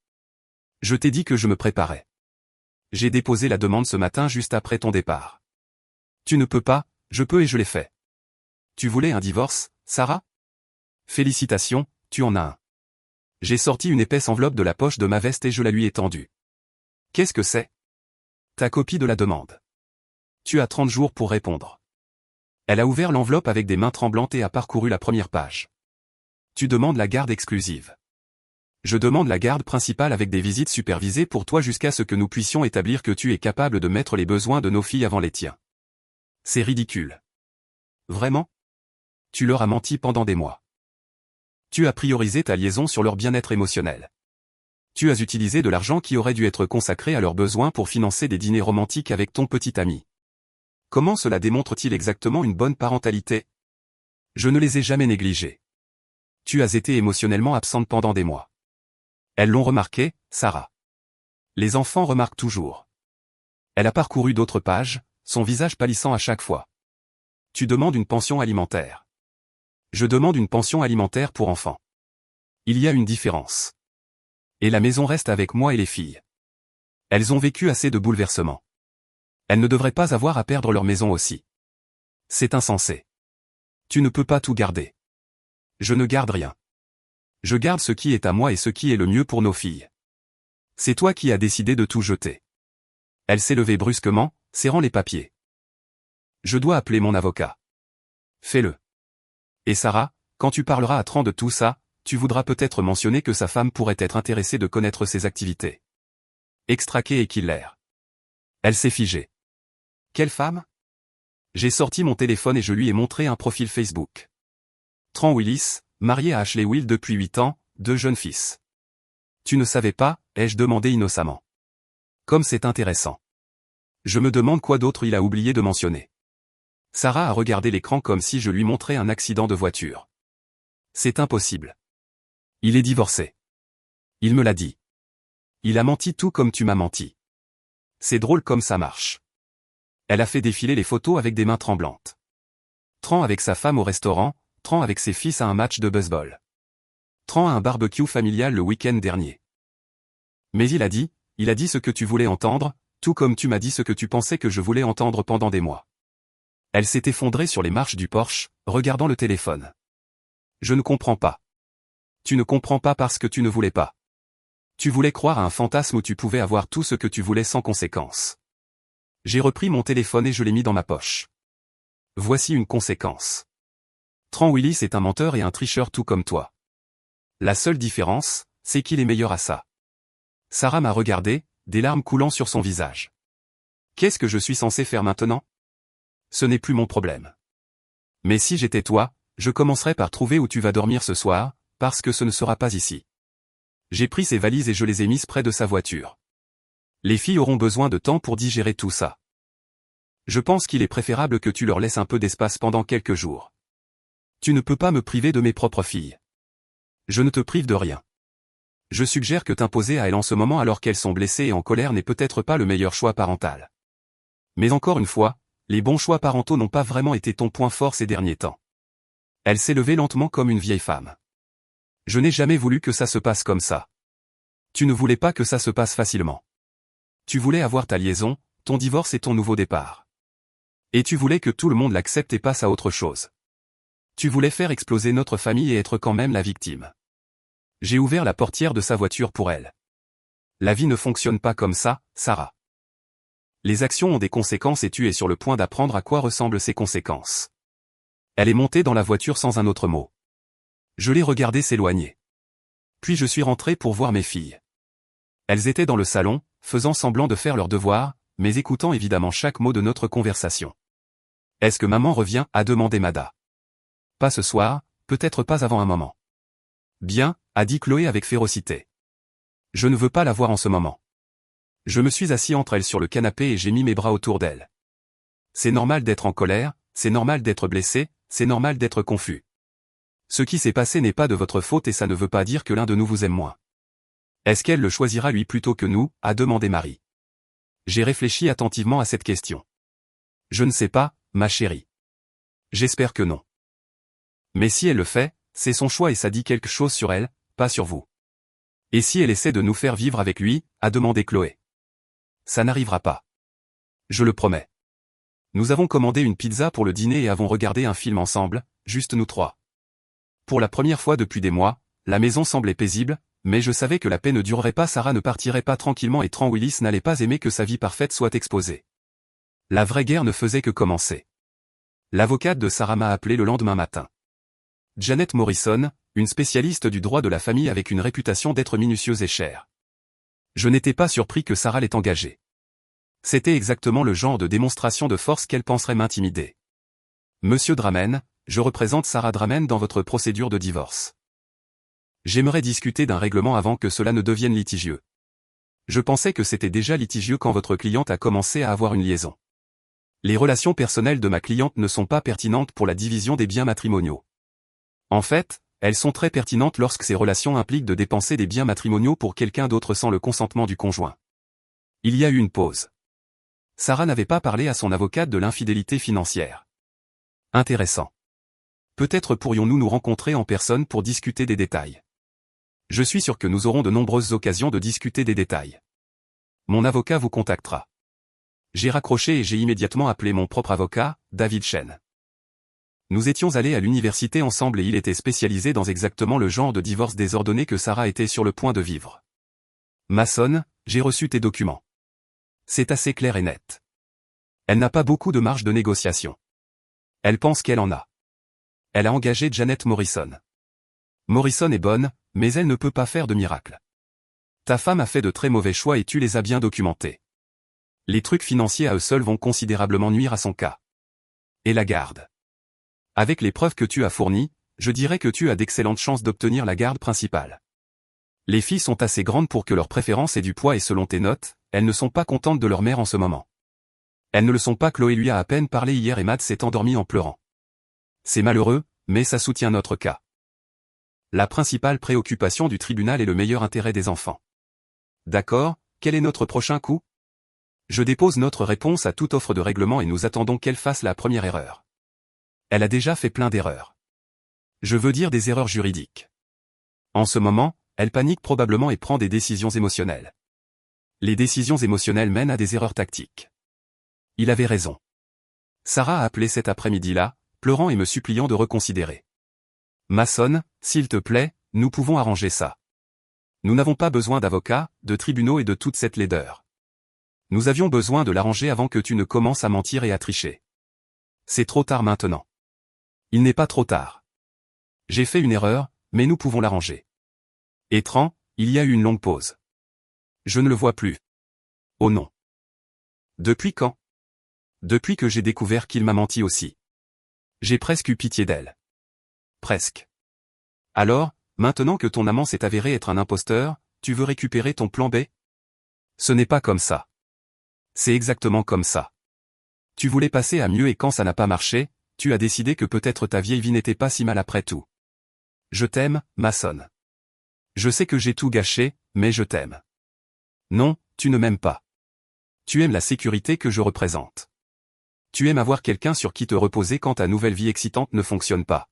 Je t'ai dit que je me préparais. J'ai déposé la demande ce matin juste après ton départ. Tu ne peux pas, je peux et je l'ai fait. Tu voulais un divorce, Sarah? Félicitations, tu en as un. J'ai sorti une épaisse enveloppe de la poche de ma veste et je la lui ai tendue. Qu'est-ce que c'est? Ta copie de la demande. Tu as 30 jours pour répondre. Elle a ouvert l'enveloppe avec des mains tremblantes et a parcouru la première page. Tu demandes la garde exclusive. Je demande la garde principale avec des visites supervisées pour toi jusqu'à ce que nous puissions établir que tu es capable de mettre les besoins de nos filles avant les tiens. C'est ridicule. Vraiment? Tu leur as menti pendant des mois. Tu as priorisé ta liaison sur leur bien-être émotionnel. Tu as utilisé de l'argent qui aurait dû être consacré à leurs besoins pour financer des dîners romantiques avec ton petit ami. Comment cela démontre-t-il exactement une bonne parentalité? Je ne les ai jamais négligés. Tu as été émotionnellement absente pendant des mois. Elles l'ont remarqué, Sarah. Les enfants remarquent toujours. Elle a parcouru d'autres pages, son visage pâlissant à chaque fois. Tu demandes une pension alimentaire. Je demande une pension alimentaire pour enfants. Il y a une différence. Et la maison reste avec moi et les filles. Elles ont vécu assez de bouleversements. Elles ne devraient pas avoir à perdre leur maison aussi. C'est insensé. Tu ne peux pas tout garder. Je ne garde rien. Je garde ce qui est à moi et ce qui est le mieux pour nos filles. C'est toi qui as décidé de tout jeter. Elle s'est levée brusquement, serrant les papiers. Je dois appeler mon avocat. Fais-le. Et Sarah, quand tu parleras à Tran de tout ça, tu voudras peut-être mentionner que sa femme pourrait être intéressée de connaître ses activités. Extraquer et killer. Elle s'est figée. Quelle femme? J'ai sorti mon téléphone et je lui ai montré un profil Facebook. Tran Willis, marié à Ashley Will depuis 8 ans, 2 jeunes fils. Tu ne savais pas, ai-je demandé innocemment. Comme c'est intéressant. Je me demande quoi d'autre il a oublié de mentionner. Sarah a regardé l'écran comme si je lui montrais un accident de voiture. C'est impossible. Il est divorcé. Il me l'a dit. Il a menti tout comme tu m'as menti. C'est drôle comme ça marche. Elle a fait défiler les photos avec des mains tremblantes. Tran avec sa femme au restaurant, Tran avec ses fils à un match de baseball. Tran à un barbecue familial le week-end dernier. Mais il a dit ce que tu voulais entendre, tout comme tu m'as dit ce que tu pensais que je voulais entendre pendant des mois. Elle s'est effondrée sur les marches du Porsche, regardant le téléphone. Je ne comprends pas. Tu ne comprends pas parce que tu ne voulais pas. Tu voulais croire à un fantasme où tu pouvais avoir tout ce que tu voulais sans conséquence. J'ai repris mon téléphone et je l'ai mis dans ma poche. Voici une conséquence. Tran Willis est un menteur et un tricheur tout comme toi. La seule différence, c'est qu'il est meilleur à ça. Sarah m'a regardé, des larmes coulant sur son visage. Qu'est-ce que je suis censé faire maintenant? Ce n'est plus mon problème. Mais si j'étais toi, je commencerais par trouver où tu vas dormir ce soir, parce que ce ne sera pas ici. J'ai pris ses valises et je les ai mises près de sa voiture. Les filles auront besoin de temps pour digérer tout ça. Je pense qu'il est préférable que tu leur laisses un peu d'espace pendant quelques jours. Tu ne peux pas me priver de mes propres filles. Je ne te prive de rien. Je suggère que t'imposer à elles en ce moment alors qu'elles sont blessées et en colère n'est peut-être pas le meilleur choix parental. Mais encore une fois, les bons choix parentaux n'ont pas vraiment été ton point fort ces derniers temps. Elle s'est levée lentement comme une vieille femme. Je n'ai jamais voulu que ça se passe comme ça. Tu ne voulais pas que ça se passe facilement. Tu voulais avoir ta liaison, ton divorce et ton nouveau départ. Et tu voulais que tout le monde l'accepte et passe à autre chose. Tu voulais faire exploser notre famille et être quand même la victime. J'ai ouvert la portière de sa voiture pour elle. La vie ne fonctionne pas comme ça, Sarah. Les actions ont des conséquences et tu es sur le point d'apprendre à quoi ressemblent ces conséquences. Elle est montée dans la voiture sans un autre mot. Je l'ai regardée s'éloigner. Puis je suis rentré pour voir mes filles. Elles étaient dans le salon, faisant semblant de faire leurs devoirs, mais écoutant évidemment chaque mot de notre conversation. « Est-ce que maman revient ?» a demandé Mada. « Pas ce soir, peut-être pas avant un moment. »« Bien », a dit Chloé avec férocité. « Je ne veux pas la voir en ce moment. » Je me suis assis entre elles sur le canapé et j'ai mis mes bras autour d'elles. C'est normal d'être en colère, c'est normal d'être blessé, c'est normal d'être confus. Ce qui s'est passé n'est pas de votre faute et ça ne veut pas dire que l'un de nous vous aime moins. Est-ce qu'elle le choisira lui plutôt que nous, a demandé Marie. J'ai réfléchi attentivement à cette question. Je ne sais pas, ma chérie. J'espère que non. Mais si elle le fait, c'est son choix et ça dit quelque chose sur elle, pas sur vous. Et si elle essaie de nous faire vivre avec lui, a demandé Chloé. Ça n'arrivera pas. Je le promets. Nous avons commandé une pizza pour le dîner et avons regardé un film ensemble, juste nous trois. Pour la première fois depuis des mois, la maison semblait paisible, mais je savais que la paix ne durerait pas, Sarah ne partirait pas tranquillement et Tran Willis n'allait pas aimer que sa vie parfaite soit exposée. La vraie guerre ne faisait que commencer. L'avocate de Sarah m'a appelé le lendemain matin. Janet Morrison, une spécialiste du droit de la famille avec une réputation d'être minutieuse et chère. Je n'étais pas surpris que Sarah l'ait engagée. C'était exactement le genre de démonstration de force qu'elle penserait m'intimider. Monsieur Dramen, je représente Sarah Dramen dans votre procédure de divorce. J'aimerais discuter d'un règlement avant que cela ne devienne litigieux. Je pensais que c'était déjà litigieux quand votre cliente a commencé à avoir une liaison. Les relations personnelles de ma cliente ne sont pas pertinentes pour la division des biens matrimoniaux. En fait, elles sont très pertinentes lorsque ces relations impliquent de dépenser des biens matrimoniaux pour quelqu'un d'autre sans le consentement du conjoint. Il y a eu une pause. Sarah n'avait pas parlé à son avocate de l'infidélité financière. Intéressant. Peut-être pourrions-nous nous rencontrer en personne pour discuter des détails. Je suis sûr que nous aurons de nombreuses occasions de discuter des détails. Mon avocat vous contactera. J'ai raccroché et j'ai immédiatement appelé mon propre avocat, David Chen. Nous étions allés à l'université ensemble et il était spécialisé dans exactement le genre de divorce désordonné que Sarah était sur le point de vivre. Mason, j'ai reçu tes documents. C'est assez clair et net. Elle n'a pas beaucoup de marge de négociation. Elle pense qu'elle en a. Elle a engagé Janet Morrison. Morrison est bonne, mais elle ne peut pas faire de miracle. Ta femme a fait de très mauvais choix et tu les as bien documentés. Les trucs financiers à eux seuls vont considérablement nuire à son cas. Et la garde. Avec les preuves que tu as fournies, je dirais que tu as d'excellentes chances d'obtenir la garde principale. Les filles sont assez grandes pour que leur préférence ait du poids et selon tes notes, elles ne sont pas contentes de leur mère en ce moment. Elles ne le sont pas. Chloé lui a à peine parlé hier et Matt s'est endormi en pleurant. C'est malheureux, mais ça soutient notre cas. La principale préoccupation du tribunal est le meilleur intérêt des enfants. D'accord, quel est notre prochain coup? Je dépose notre réponse à toute offre de règlement et nous attendons qu'elle fasse la première erreur. Elle a déjà fait plein d'erreurs. Je veux dire des erreurs juridiques. En ce moment, elle panique probablement et prend des décisions émotionnelles. Les décisions émotionnelles mènent à des erreurs tactiques. Il avait raison. Sarah a appelé cet après-midi-là, pleurant et me suppliant de reconsidérer. Mason, s'il te plaît, nous pouvons arranger ça. Nous n'avons pas besoin d'avocats, de tribunaux et de toute cette laideur. Nous avions besoin de l'arranger avant que tu ne commences à mentir et à tricher. C'est trop tard maintenant. Il n'est pas trop tard. J'ai fait une erreur, mais nous pouvons l'arranger. Et Tran, il y a eu une longue pause. Je ne le vois plus. Oh non. Depuis quand? Depuis que j'ai découvert qu'il m'a menti aussi. J'ai presque eu pitié d'elle. Presque. Alors, maintenant que ton amant s'est avéré être un imposteur, tu veux récupérer ton plan B? Ce n'est pas comme ça. C'est exactement comme ça. Tu voulais passer à mieux et quand ça n'a pas marché, tu as décidé que peut-être ta vieille vie n'était pas si mal après tout. Je t'aime, Mason. Je sais que j'ai tout gâché, mais je t'aime. Non, tu ne m'aimes pas. Tu aimes la sécurité que je représente. Tu aimes avoir quelqu'un sur qui te reposer quand ta nouvelle vie excitante ne fonctionne pas.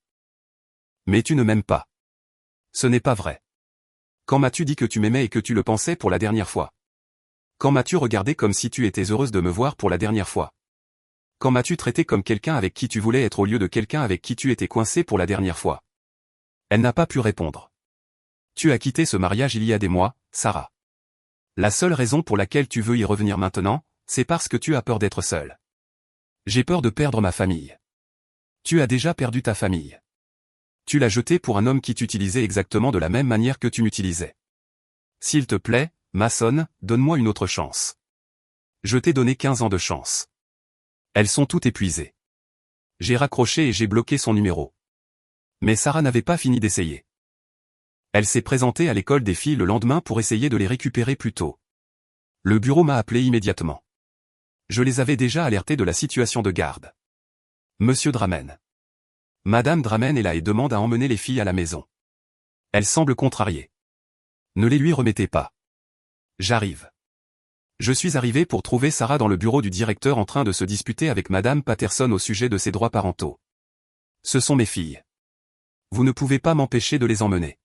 Mais tu ne m'aimes pas. Ce n'est pas vrai. Quand m'as-tu dit que tu m'aimais et que tu le pensais pour la dernière fois? Quand m'as-tu regardé comme si tu étais heureuse de me voir pour la dernière fois? Quand m'as-tu traité comme quelqu'un avec qui tu voulais être au lieu de quelqu'un avec qui tu étais coincé pour la dernière fois? Elle n'a pas pu répondre. Tu as quitté ce mariage il y a des mois, Sarah. La seule raison pour laquelle tu veux y revenir maintenant, c'est parce que tu as peur d'être seule. J'ai peur de perdre ma famille. Tu as déjà perdu ta famille. Tu l'as jeté pour un homme qui t'utilisait exactement de la même manière que tu m'utilisais. S'il te plaît, Mason, donne-moi une autre chance. Je t'ai donné 15 ans de chance. Elles sont toutes épuisées. J'ai raccroché et j'ai bloqué son numéro. Mais Sarah n'avait pas fini d'essayer. Elle s'est présentée à l'école des filles le lendemain pour essayer de les récupérer plus tôt. Le bureau m'a appelé immédiatement. Je les avais déjà alertés de la situation de garde. Monsieur Dramen. Madame Dramen est là et demande à emmener les filles à la maison. Elle semble contrariée. Ne les lui remettez pas. J'arrive. Je suis arrivé pour trouver Sarah dans le bureau du directeur en train de se disputer avec Madame Patterson au sujet de ses droits parentaux. Ce sont mes filles. Vous ne pouvez pas m'empêcher de les emmener.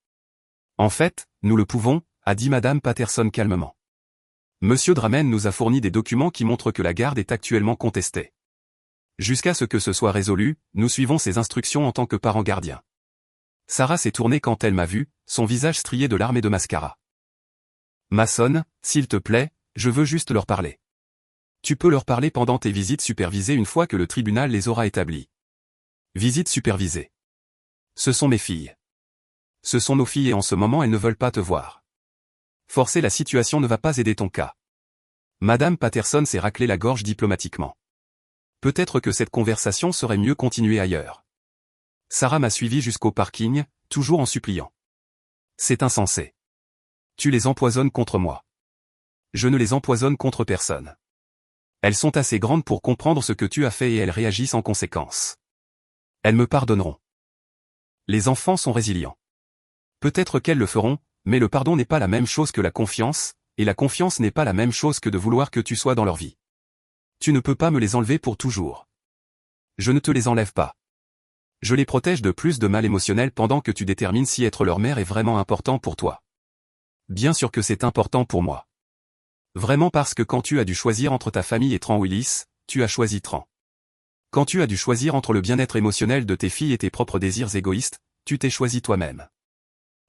En fait, nous le pouvons, a dit Madame Patterson calmement. Monsieur Dramen nous a fourni des documents qui montrent que la garde est actuellement contestée. Jusqu'à ce que ce soit résolu, nous suivons ses instructions en tant que parents gardiens. Sarah s'est tournée quand elle m'a vu, son visage strié de larmes et de mascara. Mason, s'il te plaît, je veux juste leur parler. Tu peux leur parler pendant tes visites supervisées une fois que le tribunal les aura établies. Visites supervisées. Ce sont mes filles. Ce sont nos filles et en ce moment elles ne veulent pas te voir. Forcer la situation ne va pas aider ton cas. Madame Patterson s'est raclé la gorge diplomatiquement. Peut-être que cette conversation serait mieux continuée ailleurs. Sarah m'a suivi jusqu'au parking, toujours en suppliant. C'est insensé. Tu les empoisonnes contre moi. Je ne les empoisonne contre personne. Elles sont assez grandes pour comprendre ce que tu as fait et elles réagissent en conséquence. Elles me pardonneront. Les enfants sont résilients. Peut-être qu'elles le feront, mais le pardon n'est pas la même chose que la confiance, et la confiance n'est pas la même chose que de vouloir que tu sois dans leur vie. Tu ne peux pas me les enlever pour toujours. Je ne te les enlève pas. Je les protège de plus de mal émotionnel pendant que tu détermines si être leur mère est vraiment important pour toi. Bien sûr que c'est important pour moi. Vraiment parce que quand tu as dû choisir entre ta famille et Tran Willis, tu as choisi Tran. Quand tu as dû choisir entre le bien-être émotionnel de tes filles et tes propres désirs égoïstes, tu t'es choisi toi-même.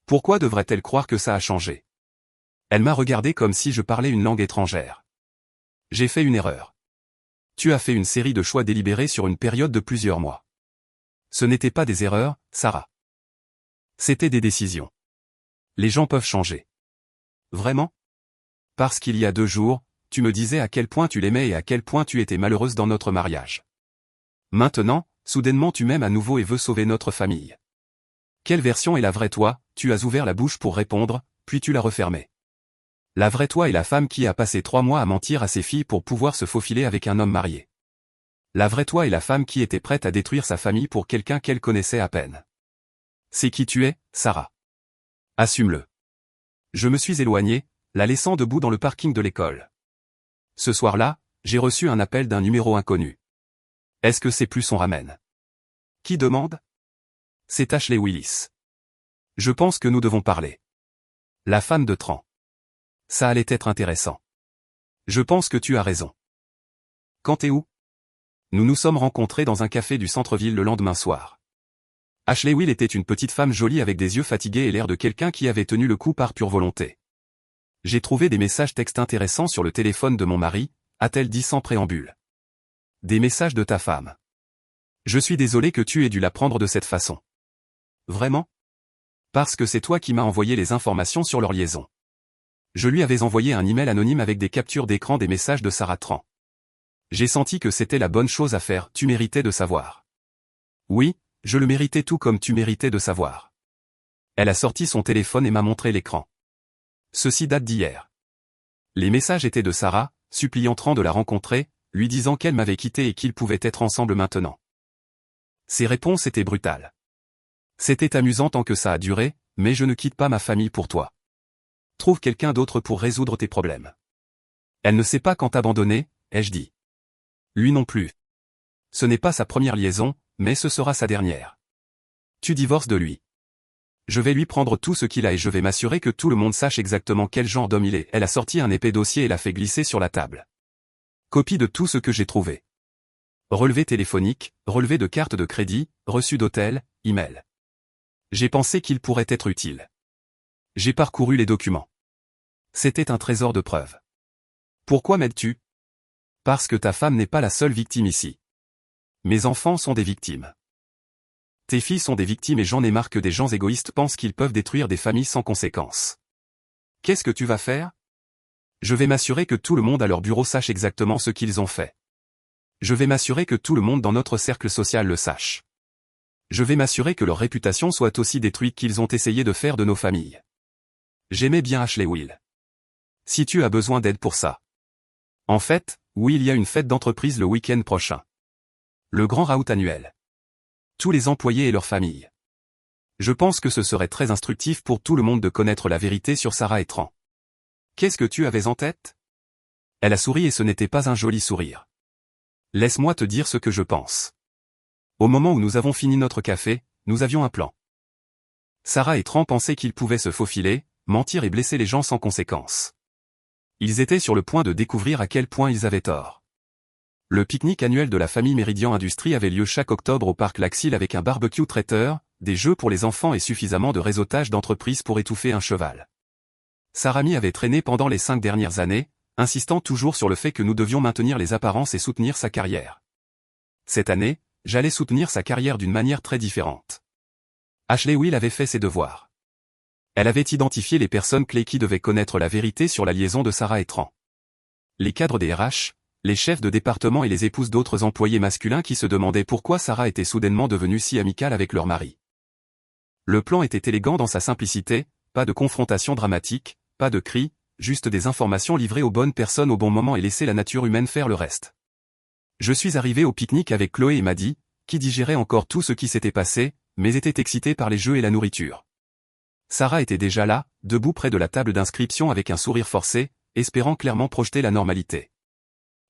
Pourquoi devrait-elle croire que ça a changé? Elle m'a regardé comme si je parlais une langue étrangère. J'ai fait une erreur. Tu as fait une série de choix délibérés sur une période de plusieurs mois. Ce n'étaient pas des erreurs, Sarah. C'était des décisions. Les gens peuvent changer. Vraiment? Parce qu'il y a 2 jours, tu me disais à quel point tu l'aimais et à quel point tu étais malheureuse dans notre mariage. Maintenant, soudainement tu m'aimes à nouveau et veux sauver notre famille. Quelle version est la vraie toi? Tu as ouvert la bouche pour répondre, puis tu l'as refermée. La vraie toi est la femme qui a passé 3 mois à mentir à ses filles pour pouvoir se faufiler avec un homme marié. La vraie toi est la femme qui était prête à détruire sa famille pour quelqu'un qu'elle connaissait à peine. C'est qui tu es, Sarah. Assume-le. Je me suis éloigné, la laissant debout dans le parking de l'école. Ce soir-là, j'ai reçu un appel d'un numéro inconnu. Est-ce que c'est plus son ramène? Qui demande? C'est Ashley Willis. Je pense que nous devons parler. La femme de Tran. Ça allait être intéressant. Je pense que tu as raison. Quand et où? Nous nous sommes rencontrés dans un café du centre-ville le lendemain soir. Ashley Will était une petite femme jolie avec des yeux fatigués et l'air de quelqu'un qui avait tenu le coup par pure volonté. J'ai trouvé des messages textes intéressants sur le téléphone de mon mari, a-t-elle dit sans préambule. Des messages de ta femme. Je suis désolé que tu aies dû la prendre de cette façon. Vraiment? Parce que c'est toi qui m'as envoyé les informations sur leur liaison. Je lui avais envoyé un email anonyme avec des captures d'écran des messages de Sarah Tran. J'ai senti que c'était la bonne chose à faire, tu méritais de savoir. Oui, je le méritais tout comme tu méritais de savoir. Elle a sorti son téléphone et m'a montré l'écran. Ceci date d'hier. Les messages étaient de Sarah, suppliant Tran de la rencontrer, lui disant qu'elle m'avait quitté et qu'ils pouvaient être ensemble maintenant. Ses réponses étaient brutales. C'était amusant tant que ça a duré, mais je ne quitte pas ma famille pour toi. Trouve quelqu'un d'autre pour résoudre tes problèmes. Elle ne sait pas quand t'abandonner, ai-je dit. Lui non plus. Ce n'est pas sa première liaison, mais ce sera sa dernière. Tu divorces de lui. Je vais lui prendre tout ce qu'il a et je vais m'assurer que tout le monde sache exactement quel genre d'homme il est. Elle a sorti un épais dossier et l'a fait glisser sur la table. Copie de tout ce que j'ai trouvé. Relevé téléphonique, relevé de carte de crédit, reçu d'hôtel, email. J'ai pensé qu'il pourrait être utile. J'ai parcouru les documents. C'était un trésor de preuves. Pourquoi m'aides-tu? Parce que ta femme n'est pas la seule victime ici. Mes enfants sont des victimes. Tes filles sont des victimes et j'en ai marre que des gens égoïstes pensent qu'ils peuvent détruire des familles sans conséquence. Qu'est-ce que tu vas faire? Je vais m'assurer que tout le monde à leur bureau sache exactement ce qu'ils ont fait. Je vais m'assurer que tout le monde dans notre cercle social le sache. Je vais m'assurer que leur réputation soit aussi détruite qu'ils ont essayé de faire de nos familles. J'aimais bien Ashley Will. Si tu as besoin d'aide pour ça. En fait, oui, il y a une fête d'entreprise le week-end prochain. Le grand raout annuel. Tous les employés et leurs familles. Je pense que ce serait très instructif pour tout le monde de connaître la vérité sur Sarah et Tran. Qu'est-ce que tu avais en tête? Elle a souri et ce n'était pas un joli sourire. Laisse-moi te dire ce que je pense. Au moment où nous avons fini notre café, nous avions un plan. Sarah et Tran pensaient qu'ils pouvaient se faufiler, mentir et blesser les gens sans conséquence. Ils étaient sur le point de découvrir à quel point ils avaient tort. Le pique-nique annuel de la famille Meridian Industries avait lieu chaque octobre au parc Laxil avec un barbecue traiteur, des jeux pour les enfants et suffisamment de réseautage d'entreprise pour étouffer un cheval. Sarah m'y avait traîné pendant les 5 dernières années, insistant toujours sur le fait que nous devions maintenir les apparences et soutenir sa carrière. Cette année, j'allais soutenir sa carrière d'une manière très différente. Ashley Will avait fait ses devoirs. Elle avait identifié les personnes clés qui devaient connaître la vérité sur la liaison de Sarah et Tran. Les cadres des RH, les chefs de département et les épouses d'autres employés masculins qui se demandaient pourquoi Sarah était soudainement devenue si amicale avec leur mari. Le plan était élégant dans sa simplicité, pas de confrontation dramatique, pas de cris, juste des informations livrées aux bonnes personnes au bon moment et laisser la nature humaine faire le reste. Je suis arrivé au pique-nique avec Chloé et Maddie, qui digérait encore tout ce qui s'était passé, mais était excitée par les jeux et la nourriture. Sarah était déjà là, debout près de la table d'inscription avec un sourire forcé, espérant clairement projeter la normalité.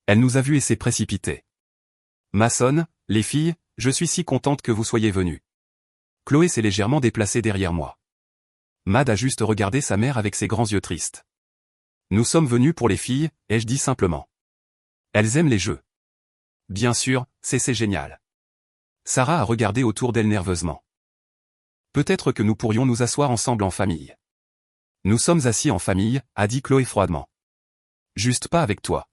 Elle nous a vus et s'est précipitée. Mason, les filles, je suis si contente que vous soyez venues. Chloé s'est légèrement déplacée derrière moi. Mad a juste regardé sa mère avec ses grands yeux tristes. Nous sommes venus pour les filles, ai-je dit simplement. Elles aiment les jeux. Bien sûr, c'est génial. Sarah a regardé autour d'elle nerveusement. Peut-être que nous pourrions nous asseoir ensemble en famille. Nous sommes assis en famille, a dit Chloé froidement. Juste pas avec toi.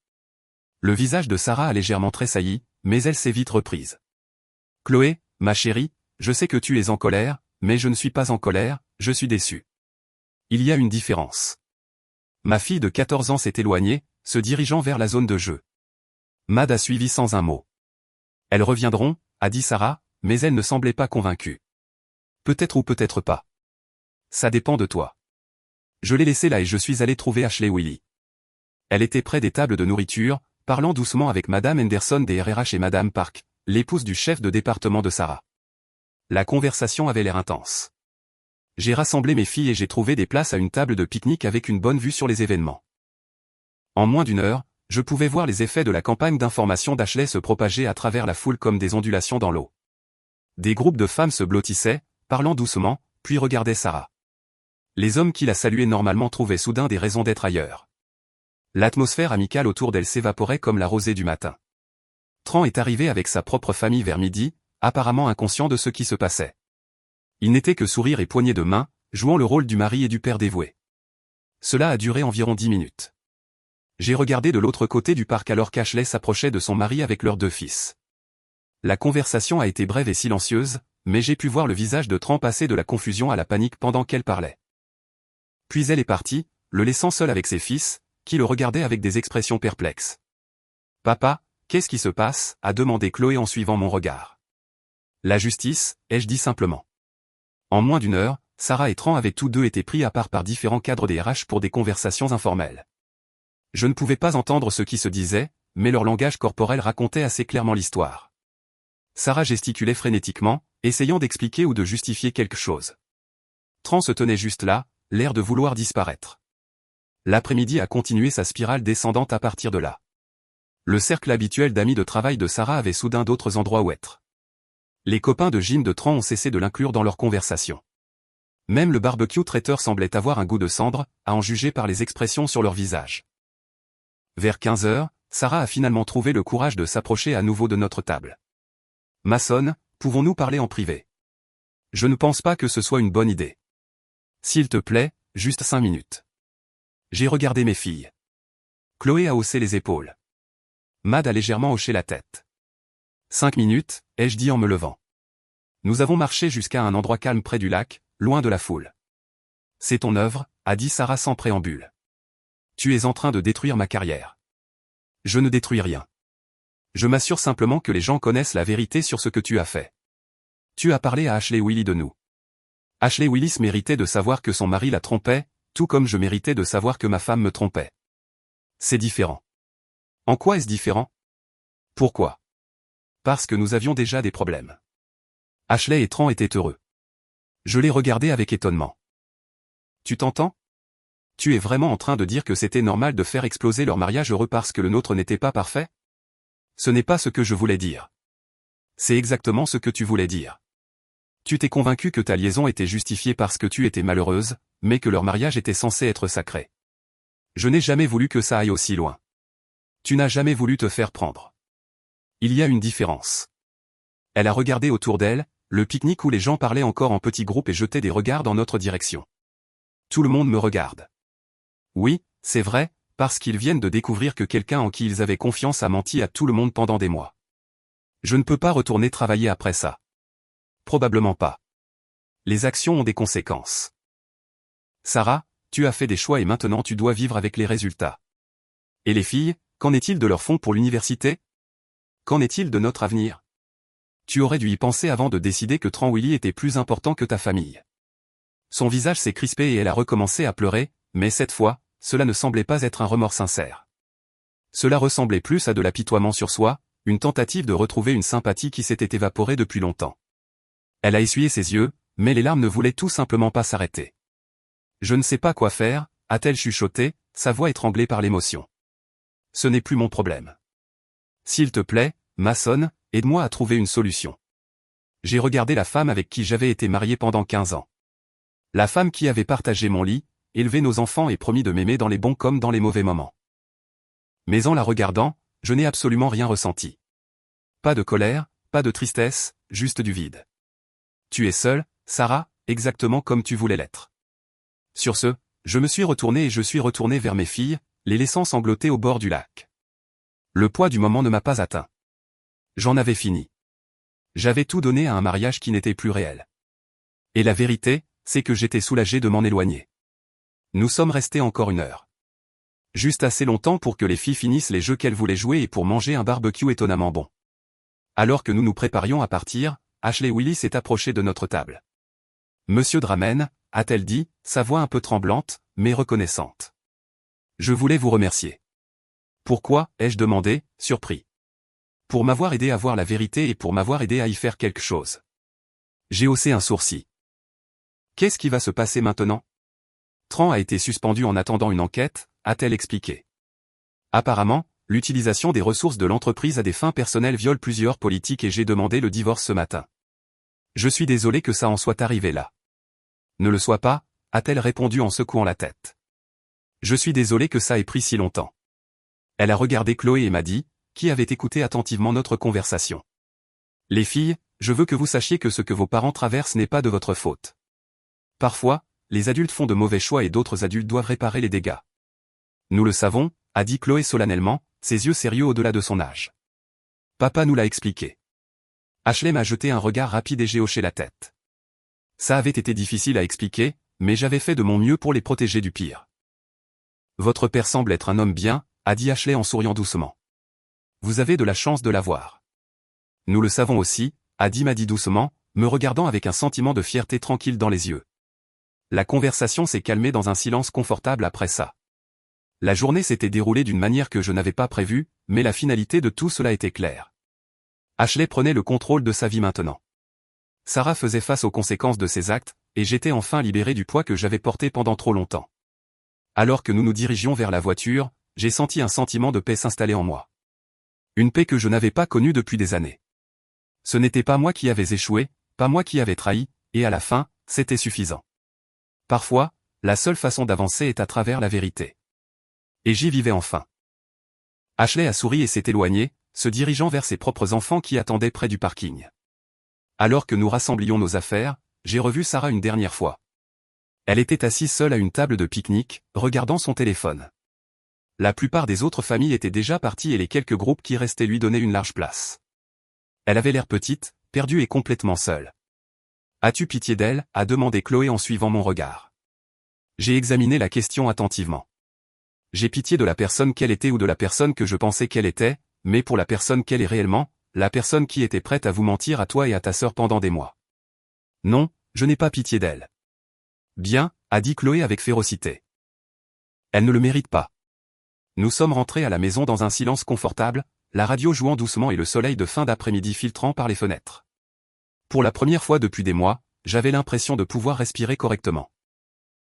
Le visage de Sarah a légèrement tressailli, mais elle s'est vite reprise. Chloé, ma chérie, je sais que tu es en colère, mais je ne suis pas en colère, je suis déçu. Il y a une différence. Ma fille de 14 ans s'est éloignée, se dirigeant vers la zone de jeu. Mad a suivi sans un mot. Elles reviendront, a dit Sarah, mais elle ne semblait pas convaincue. Peut-être ou peut-être pas. Ça dépend de toi. Je l'ai laissée là et je suis allé trouver Ashley Willy. Elle était près des tables de nourriture, parlant doucement avec Madame Henderson des RRH et Madame Park, l'épouse du chef de département de Sarah. La conversation avait l'air intense. J'ai rassemblé mes filles et j'ai trouvé des places à une table de pique-nique avec une bonne vue sur les événements. En moins d'une heure, je pouvais voir les effets de la campagne d'information d'Ashley se propager à travers la foule comme des ondulations dans l'eau. Des groupes de femmes se blottissaient, parlant doucement, puis regardaient Sarah. Les hommes qui la saluaient normalement trouvaient soudain des raisons d'être ailleurs. L'atmosphère amicale autour d'elle s'évaporait comme la rosée du matin. Tran est arrivé avec sa propre famille vers midi, apparemment inconscient de ce qui se passait. Il n'était que sourire et poignée de main, jouant le rôle du mari et du père dévoué. Cela a duré environ 10 minutes. J'ai regardé de l'autre côté du parc alors qu'Ashley s'approchait de son mari avec leurs 2 fils. La conversation a été brève et silencieuse, mais j'ai pu voir le visage de Tran passer de la confusion à la panique pendant qu'elle parlait. Puis elle est partie, le laissant seul avec ses fils, qui le regardaient avec des expressions perplexes. « Papa, qu'est-ce qui se passe ?» a demandé Chloé en suivant mon regard. « La justice », ai-je dit simplement. En moins d'une heure, Sarah et Tran avaient tous deux été pris à part par différents cadres des RH pour des conversations informelles. Je ne pouvais pas entendre ce qui se disait, mais leur langage corporel racontait assez clairement l'histoire. Sarah gesticulait frénétiquement, essayant d'expliquer ou de justifier quelque chose. Tran se tenait juste là, l'air de vouloir disparaître. L'après-midi a continué sa spirale descendante à partir de là. Le cercle habituel d'amis de travail de Sarah avait soudain d'autres endroits où être. Les copains de gym de Tran ont cessé de l'inclure dans leur conversation. Même le barbecue traiteur semblait avoir un goût de cendre, à en juger par les expressions sur leur visage. Vers 15 heures, Sarah a finalement trouvé le courage de s'approcher à nouveau de notre table. « Mason, pouvons-nous parler en privé ? Je ne pense pas que ce soit une bonne idée. S'il te plaît, juste 5 minutes. » J'ai regardé mes filles. Chloé a haussé les épaules. Mad a légèrement hoché la tête. 5 minutes, ai-je dit en me levant. Nous avons marché jusqu'à un endroit calme près du lac, loin de la foule. C'est ton œuvre, a dit Sarah sans préambule. Tu es en train de détruire ma carrière. Je ne détruis rien. Je m'assure simplement que les gens connaissent la vérité sur ce que tu as fait. Tu as parlé à Ashley Willy de nous. Ashley Willis méritait de savoir que son mari la trompait, tout comme je méritais de savoir que ma femme me trompait. C'est différent. En quoi est-ce différent ? Pourquoi ? Parce que nous avions déjà des problèmes. Ashley et Tran étaient heureux. Je les regardais avec étonnement. Tu t'entends ? Tu es vraiment en train de dire que c'était normal de faire exploser leur mariage heureux parce que le nôtre n'était pas parfait ? Ce n'est pas ce que je voulais dire. C'est exactement ce que tu voulais dire. Tu t'es convaincu que ta liaison était justifiée parce que tu étais malheureuse, mais que leur mariage était censé être sacré. Je n'ai jamais voulu que ça aille aussi loin. Tu n'as jamais voulu te faire prendre. Il y a une différence. Elle a regardé autour d'elle, le pique-nique où les gens parlaient encore en petits groupes et jetaient des regards dans notre direction. Tout le monde me regarde. Oui, c'est vrai, parce qu'ils viennent de découvrir que quelqu'un en qui ils avaient confiance a menti à tout le monde pendant des mois. Je ne peux pas retourner travailler après ça. Probablement pas. Les actions ont des conséquences. Sarah, tu as fait des choix et maintenant tu dois vivre avec les résultats. Et les filles, qu'en est-il de leur fonds pour l'université? Qu'en est-il de notre avenir? Tu aurais dû y penser avant de décider que Tranwilly était plus important que ta famille. Son visage s'est crispé et elle a recommencé à pleurer, mais cette fois, cela ne semblait pas être un remords sincère. Cela ressemblait plus à de l'apitoiement sur soi, une tentative de retrouver une sympathie qui s'était évaporée depuis longtemps. Elle a essuyé ses yeux, mais les larmes ne voulaient tout simplement pas s'arrêter. Je ne sais pas quoi faire, a-t-elle chuchoté, sa voix étranglée par l'émotion. Ce n'est plus mon problème. S'il te plaît, Mason, aide-moi à trouver une solution. J'ai regardé la femme avec qui j'avais été marié pendant 15 ans. La femme qui avait partagé mon lit, élevé nos enfants et promis de m'aimer dans les bons comme dans les mauvais moments. Mais en la regardant, je n'ai absolument rien ressenti. Pas de colère, pas de tristesse, juste du vide. Tu es seule, Sarah, exactement comme tu voulais l'être. Sur ce, je me suis retourné et je suis retourné vers mes filles, les laissant sangloter au bord du lac. Le poids du moment ne m'a pas atteint. J'en avais fini. J'avais tout donné à un mariage qui n'était plus réel. Et la vérité, c'est que j'étais soulagé de m'en éloigner. Nous sommes restés encore 1 heure. Juste assez longtemps pour que les filles finissent les jeux qu'elles voulaient jouer et pour manger un barbecue étonnamment bon. Alors que nous nous préparions à partir, Ashley Willy s'est approchée de notre table. Monsieur Dramen, a-t-elle dit, sa voix un peu tremblante, mais reconnaissante. Je voulais vous remercier. Pourquoi, ai-je demandé, surpris. Pour m'avoir aidé à voir la vérité et pour m'avoir aidé à y faire quelque chose. J'ai haussé un sourcil. Qu'est-ce qui va se passer maintenant? Tran a été suspendu en attendant une enquête, a-t-elle expliqué. Apparemment, l'utilisation des ressources de l'entreprise à des fins personnelles viole plusieurs politiques et j'ai demandé le divorce ce matin. Je suis désolé que ça en soit arrivé là. Ne le soit pas, a-t-elle répondu en secouant la tête. Je suis désolé que ça ait pris si longtemps. Elle a regardé Chloé et m'a dit, qui avait écouté attentivement notre conversation. Les filles, je veux que vous sachiez que ce que vos parents traversent n'est pas de votre faute. Parfois, les adultes font de mauvais choix et d'autres adultes doivent réparer les dégâts. Nous le savons, a dit Chloé solennellement, ses yeux sérieux au-delà de son âge. Papa nous l'a expliqué. Ashley m'a jeté un regard rapide et j'ai hoché la tête. Ça avait été difficile à expliquer, mais j'avais fait de mon mieux pour les protéger du pire. Votre père semble être un homme bien, a dit Ashley en souriant doucement. Vous avez de la chance de l'avoir. Nous le savons aussi, a dit Maddie doucement, me regardant avec un sentiment de fierté tranquille dans les yeux. La conversation s'est calmée dans un silence confortable après ça. La journée s'était déroulée d'une manière que je n'avais pas prévue, mais la finalité de tout cela était claire. Ashley prenait le contrôle de sa vie maintenant. Sarah faisait face aux conséquences de ses actes, et j'étais enfin libéré du poids que j'avais porté pendant trop longtemps. Alors que nous nous dirigions vers la voiture, j'ai senti un sentiment de paix s'installer en moi. Une paix que je n'avais pas connue depuis des années. Ce n'était pas moi qui avais échoué, pas moi qui avais trahi, et à la fin, c'était suffisant. Parfois, la seule façon d'avancer est à travers la vérité. Et j'y vivais enfin. Ashley a souri et s'est éloignée, se dirigeant vers ses propres enfants qui attendaient près du parking. Alors que nous rassemblions nos affaires, j'ai revu Sarah une dernière fois. Elle était assise seule à une table de pique-nique, regardant son téléphone. La plupart des autres familles étaient déjà parties et les quelques groupes qui restaient lui donnaient une large place. Elle avait l'air petite, perdue et complètement seule. « As-tu pitié d'elle » a demandé Chloé en suivant mon regard. J'ai examiné la question attentivement. J'ai pitié de la personne qu'elle était ou de la personne que je pensais qu'elle était, mais pour la personne qu'elle est réellement, la personne qui était prête à vous mentir à toi et à ta sœur pendant des mois. Non, je n'ai pas pitié d'elle. Bien, a dit Chloé avec férocité. Elle ne le mérite pas. Nous sommes rentrés à la maison dans un silence confortable, la radio jouant doucement et le soleil de fin d'après-midi filtrant par les fenêtres. Pour la première fois depuis des mois, j'avais l'impression de pouvoir respirer correctement.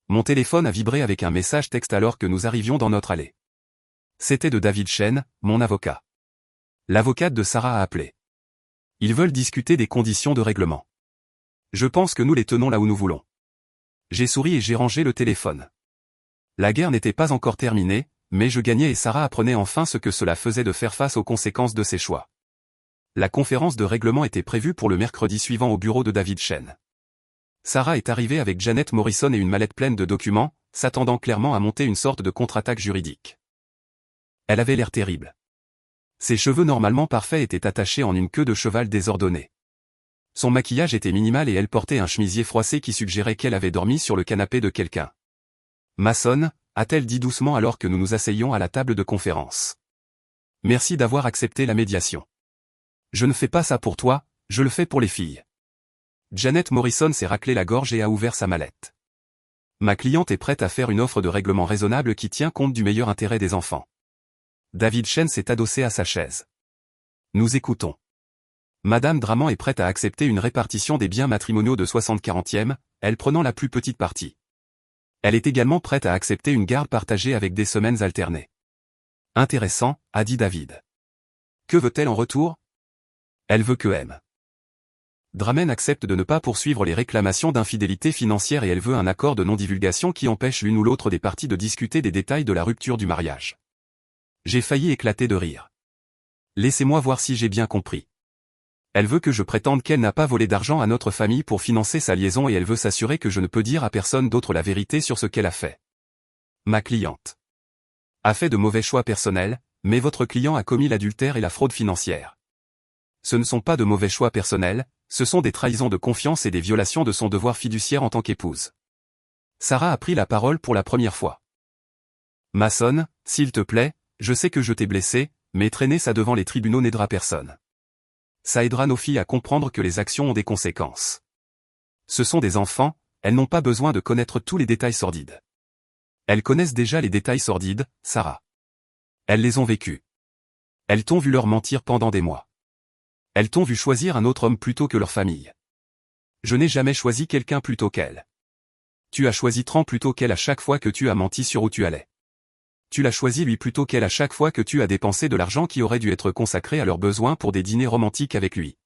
Mon téléphone a vibré avec un message texte alors que nous arrivions dans notre allée. C'était de David Chen, mon avocat. L'avocate de Sarah a appelé. Ils veulent discuter des conditions de règlement. Je pense que nous les tenons là où nous voulons. J'ai souri et j'ai rangé le téléphone. La guerre n'était pas encore terminée, mais je gagnais et Sarah apprenait enfin ce que cela faisait de faire face aux conséquences de ses choix. La conférence de règlement était prévue pour le mercredi suivant au bureau de David Chen. Sarah est arrivée avec Janet Morrison et une mallette pleine de documents, s'attendant clairement à monter une sorte de contre-attaque juridique. Elle avait l'air terrible. Ses cheveux normalement parfaits étaient attachés en une queue de cheval désordonnée. Son maquillage était minimal et elle portait un chemisier froissé qui suggérait qu'elle avait dormi sur le canapé de quelqu'un. « Mason », a-t-elle dit doucement alors que nous nous asseyions à la table de conférence. « Merci d'avoir accepté la médiation. Je ne fais pas ça pour toi, je le fais pour les filles. » Janet Morrison s'est raclé la gorge et a ouvert sa mallette. « Ma cliente est prête à faire une offre de règlement raisonnable qui tient compte du meilleur intérêt des enfants. » David Chen s'est adossé à sa chaise. « Nous écoutons. » Madame Draman est prête à accepter une répartition des biens matrimoniaux de 60/40, elle prenant la plus petite partie. Elle est également prête à accepter une garde partagée avec des semaines alternées. Intéressant, a dit David. Que veut-elle en retour? Elle veut que M. Dramen accepte de ne pas poursuivre les réclamations d'infidélité financière et elle veut un accord de non-divulgation qui empêche l'une ou l'autre des parties de discuter des détails de la rupture du mariage. J'ai failli éclater de rire. Laissez-moi voir si j'ai bien compris. Elle veut que je prétende qu'elle n'a pas volé d'argent à notre famille pour financer sa liaison et elle veut s'assurer que je ne peux dire à personne d'autre la vérité sur ce qu'elle a fait. Ma cliente a fait de mauvais choix personnels, mais votre client a commis l'adultère et la fraude financière. Ce ne sont pas de mauvais choix personnels, ce sont des trahisons de confiance et des violations de son devoir fiduciaire en tant qu'épouse. Sarah a pris la parole pour la première fois. Mason, s'il te plaît, je sais que je t'ai blessé, mais traîner ça devant les tribunaux n'aidera personne. Ça aidera nos filles à comprendre que les actions ont des conséquences. Ce sont des enfants, elles n'ont pas besoin de connaître tous les détails sordides. Elles connaissent déjà les détails sordides, Sarah. Elles les ont vécus. Elles t'ont vu leur mentir pendant des mois. Elles t'ont vu choisir un autre homme plutôt que leur famille. Je n'ai jamais choisi quelqu'un plutôt qu'elle. Tu as choisi Tran plutôt qu'elle à chaque fois que tu as menti sur où tu allais. Tu l'as choisi lui plutôt qu'elle à chaque fois que tu as dépensé de l'argent qui aurait dû être consacré à leurs besoins pour des dîners romantiques avec lui.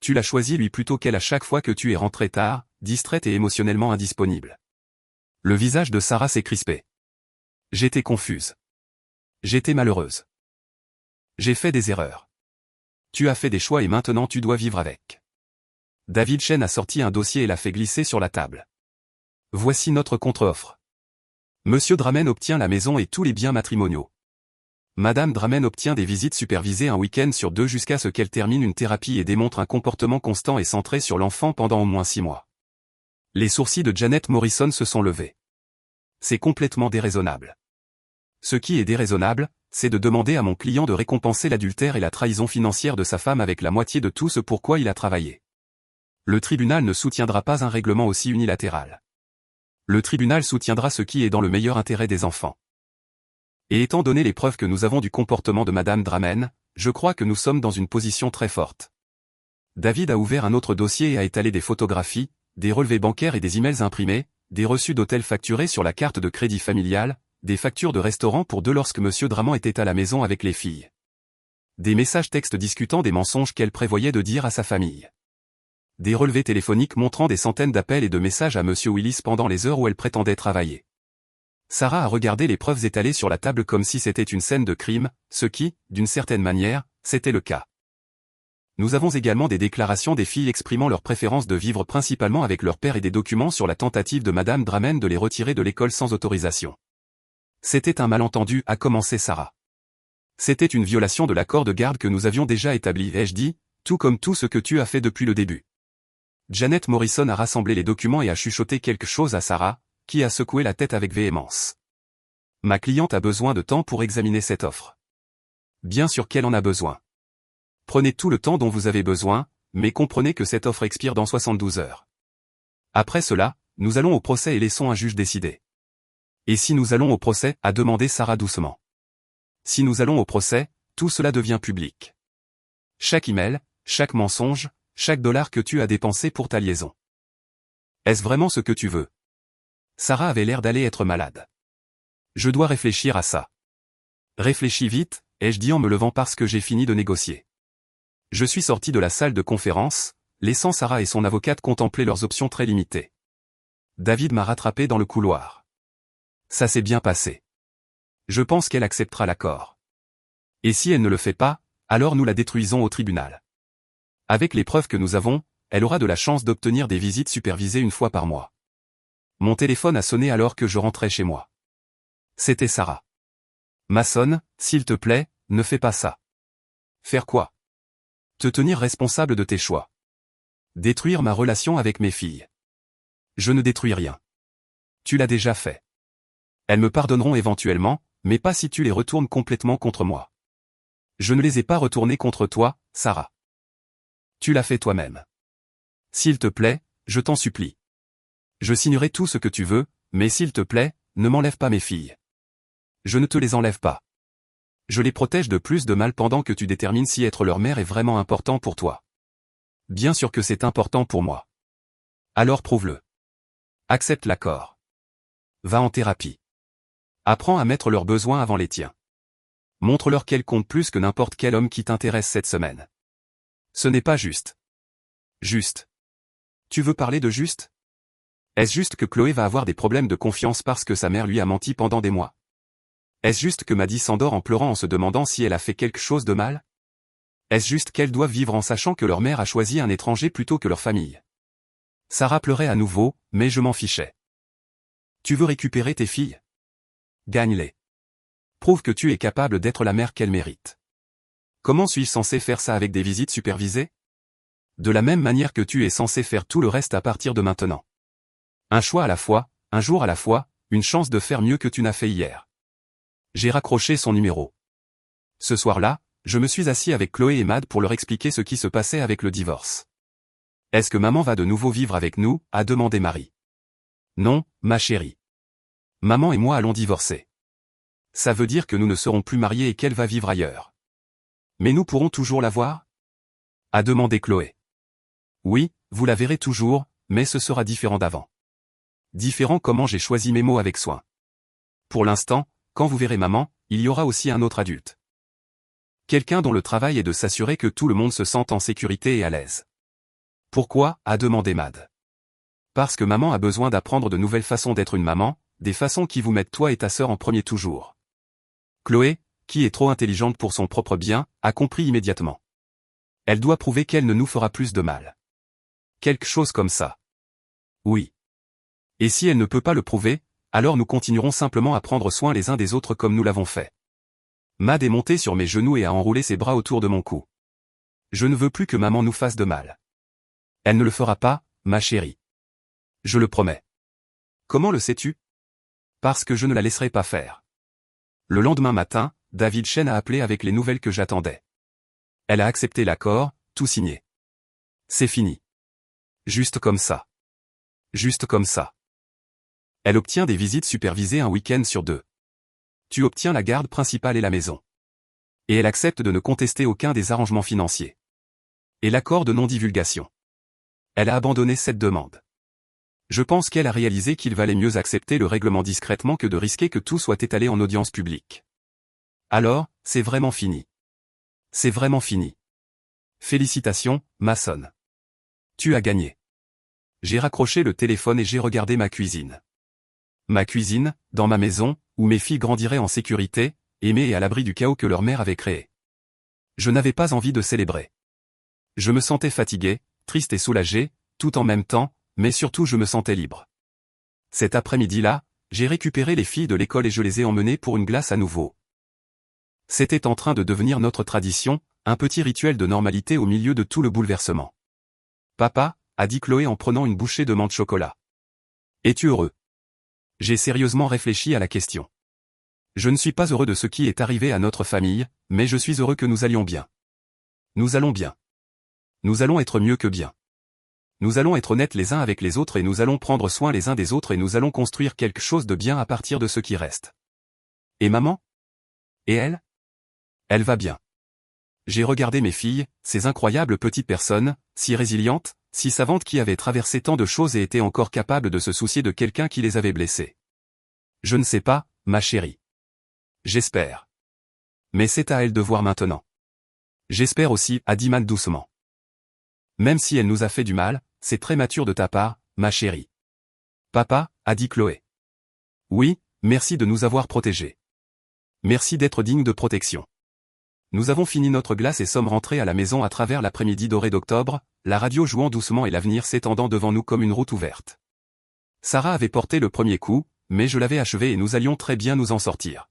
Tu l'as choisi lui plutôt qu'elle à chaque fois que tu es rentré tard, distraite et émotionnellement indisponible. Le visage de Sarah s'est crispé. J'étais confuse. J'étais malheureuse. J'ai fait des erreurs. Tu as fait des choix et maintenant tu dois vivre avec. David Chen a sorti un dossier et l'a fait glisser sur la table. Voici notre contre-offre. Monsieur Dramen obtient la maison et tous les biens matrimoniaux. Madame Dramen obtient des visites supervisées un week-end sur 2 jusqu'à ce qu'elle termine une thérapie et démontre un comportement constant et centré sur l'enfant pendant au moins 6 mois. Les sourcils de Janet Morrison se sont levés. C'est complètement déraisonnable. Ce qui est déraisonnable, c'est de demander à mon client de récompenser l'adultère et la trahison financière de sa femme avec la moitié de tout ce pour quoi il a travaillé. Le tribunal ne soutiendra pas un règlement aussi unilatéral. Le tribunal soutiendra ce qui est dans le meilleur intérêt des enfants. Et étant donné les preuves que nous avons du comportement de Madame Dramen, je crois que nous sommes dans une position très forte. David a ouvert un autre dossier et a étalé des photographies, des relevés bancaires et des emails imprimés, des reçus d'hôtel facturés sur la carte de crédit familiale, des factures de restaurant pour 2 lorsque Monsieur Draman était à la maison avec les filles. Des messages textes discutant des mensonges qu'elle prévoyait de dire à sa famille. Des relevés téléphoniques montrant des centaines d'appels et de messages à Monsieur Willis pendant les heures où elle prétendait travailler. Sarah a regardé les preuves étalées sur la table comme si c'était une scène de crime, ce qui, d'une certaine manière, c'était le cas. Nous avons également des déclarations des filles exprimant leur préférence de vivre principalement avec leur père et des documents sur la tentative de Madame Dramen de les retirer de l'école sans autorisation. C'était un malentendu, a commencé Sarah. C'était une violation de l'accord de garde que nous avions déjà établi, ai-je dit, tout comme tout ce que tu as fait depuis le début. Janet Morrison a rassemblé les documents et a chuchoté quelque chose à Sarah, qui a secoué la tête avec véhémence. Ma cliente a besoin de temps pour examiner cette offre. Bien sûr qu'elle en a besoin. Prenez tout le temps dont vous avez besoin, mais comprenez que cette offre expire dans 72 heures. Après cela, nous allons au procès et laissons un juge décider. Et si nous allons au procès, a demandé Sarah doucement. Si nous allons au procès, tout cela devient public. Chaque email, chaque mensonge, chaque dollar que tu as dépensé pour ta liaison. Est-ce vraiment ce que tu veux? Sarah avait l'air d'aller être malade. Je dois réfléchir à ça. Réfléchis vite, ai-je dit en me levant parce que j'ai fini de négocier. Je suis sorti de la salle de conférence, laissant Sarah et son avocate contempler leurs options très limitées. David m'a rattrapé dans le couloir. Ça s'est bien passé. Je pense qu'elle acceptera l'accord. Et si elle ne le fait pas, Alors nous la détruisons au tribunal. Avec les preuves que nous avons, elle aura de la chance d'obtenir des visites supervisées une fois par mois. Mon téléphone a sonné alors que je rentrais chez moi. C'était Sarah. Mason, s'il te plaît, ne fais pas ça. Faire quoi? Te tenir responsable de tes choix. Détruire ma relation avec mes filles. Je ne détruis rien. Tu l'as déjà fait. Elles me pardonneront éventuellement, mais pas si tu les retournes complètement contre moi. Je ne les ai pas retournées contre toi, Sarah. Tu l'as fait toi-même. S'il te plaît, je t'en supplie. Je signerai tout ce que tu veux, mais s'il te plaît, ne m'enlève pas mes filles. Je ne te les enlève pas. Je les protège de plus de mal pendant que tu détermines si être leur mère est vraiment important pour toi. Bien sûr que c'est important pour moi. Alors prouve-le. Accepte l'accord. Va en thérapie. Apprends à mettre leurs besoins avant les tiens. Montre-leur qu'elles comptent plus que n'importe quel homme qui t'intéresse cette semaine. Ce n'est pas juste. Juste. Tu veux parler de juste? Est-ce juste que Chloé va avoir des problèmes de confiance parce que sa mère lui a menti pendant des mois? Est-ce juste que Maddie s'endort en pleurant en se demandant si elle a fait quelque chose de mal? Est-ce juste qu'elles doivent vivre en sachant que leur mère a choisi un étranger plutôt que leur famille? Sarah pleurait à nouveau, mais je m'en fichais. Tu veux récupérer tes filles? Gagne-les. Prouve que tu es capable d'être la mère qu'elles méritent. Comment suis-je censé faire ça avec des visites supervisées? De la même manière que tu es censé faire tout le reste à partir de maintenant. Un choix à la fois, un jour à la fois, une chance de faire mieux que tu n'as fait hier. J'ai raccroché son numéro. Ce soir-là, je me suis assis avec Chloé et Mad pour leur expliquer ce qui se passait avec le divorce. Est-ce que maman va de nouveau vivre avec nous? A demandé Marie. Non, ma chérie. Maman et moi allons divorcer. Ça veut dire que nous ne serons plus mariés et qu'elle va vivre ailleurs. Mais nous pourrons toujours la voir? A demandé Chloé. Oui, vous la verrez toujours, mais ce sera différent d'avant. Différent comment j'ai choisi mes mots avec soin. Pour l'instant, quand vous verrez maman, il y aura aussi un autre adulte. Quelqu'un dont le travail est de s'assurer que tout le monde se sente en sécurité et à l'aise. Pourquoi? A demandé Mad. Parce que maman a besoin d'apprendre de nouvelles façons d'être une maman, des façons qui vous mettent toi et ta sœur en premier toujours. Chloé, qui est trop intelligente pour son propre bien, a compris immédiatement. Elle doit prouver qu'elle ne nous fera plus de mal. Quelque chose comme ça. Oui. Et si elle ne peut pas le prouver, alors nous continuerons simplement à prendre soin les uns des autres comme nous l'avons fait. Mad est montée sur mes genoux et a enroulé ses bras autour de mon cou. Je ne veux plus que maman nous fasse de mal. Elle ne le fera pas, ma chérie. Je le promets. Comment le sais-tu? Parce que je ne la laisserai pas faire. Le lendemain matin, David Chen a appelé avec les nouvelles que j'attendais. Elle a accepté l'accord, tout signé. C'est fini. Juste comme ça. Juste comme ça. Elle obtient des visites supervisées un week-end sur 2. Tu obtiens la garde principale et la maison. Et elle accepte de ne contester aucun des arrangements financiers. Et l'accord de non-divulgation. Elle a abandonné cette demande. Je pense qu'elle a réalisé qu'il valait mieux accepter le règlement discrètement que de risquer que tout soit étalé en audience publique. Alors, c'est vraiment fini. C'est vraiment fini. Félicitations, Mason. Tu as gagné. J'ai raccroché le téléphone et j'ai regardé ma cuisine. Ma cuisine, dans ma maison, où mes filles grandiraient en sécurité, aimées et à l'abri du chaos que leur mère avait créé. Je n'avais pas envie de célébrer. Je me sentais fatigué, triste et soulagé, tout en même temps, mais surtout je me sentais libre. Cet après-midi-là, j'ai récupéré les filles de l'école et je les ai emmenées pour une glace à nouveau. C'était en train de devenir notre tradition, un petit rituel de normalité au milieu de tout le bouleversement. Papa, a dit Chloé en prenant une bouchée de menthe chocolat. Es-tu heureux? J'ai sérieusement réfléchi à la question. Je ne suis pas heureux de ce qui est arrivé à notre famille, mais je suis heureux que nous allions bien. Nous allons bien. Nous allons être mieux que bien. Nous allons être honnêtes les uns avec les autres et nous allons prendre soin les uns des autres et nous allons construire quelque chose de bien à partir de ce qui reste. Et maman? Et elle? Elle va bien. J'ai regardé mes filles, ces incroyables petites personnes, si résilientes, si savantes qui avaient traversé tant de choses et étaient encore capables de se soucier de quelqu'un qui les avait blessées. Je ne sais pas, ma chérie. J'espère. Mais c'est à elle de voir maintenant. J'espère aussi, a dit Mad doucement. Même si elle nous a fait du mal, c'est très mature de ta part, ma chérie. Papa, a dit Chloé. Oui, merci de nous avoir protégés. Merci d'être digne de protection. Nous avons fini notre glace et sommes rentrés à la maison à travers l'après-midi doré d'octobre, la radio jouant doucement et l'avenir s'étendant devant nous comme une route ouverte. Sarah avait porté le premier coup, mais je l'avais achevé et nous allions très bien nous en sortir.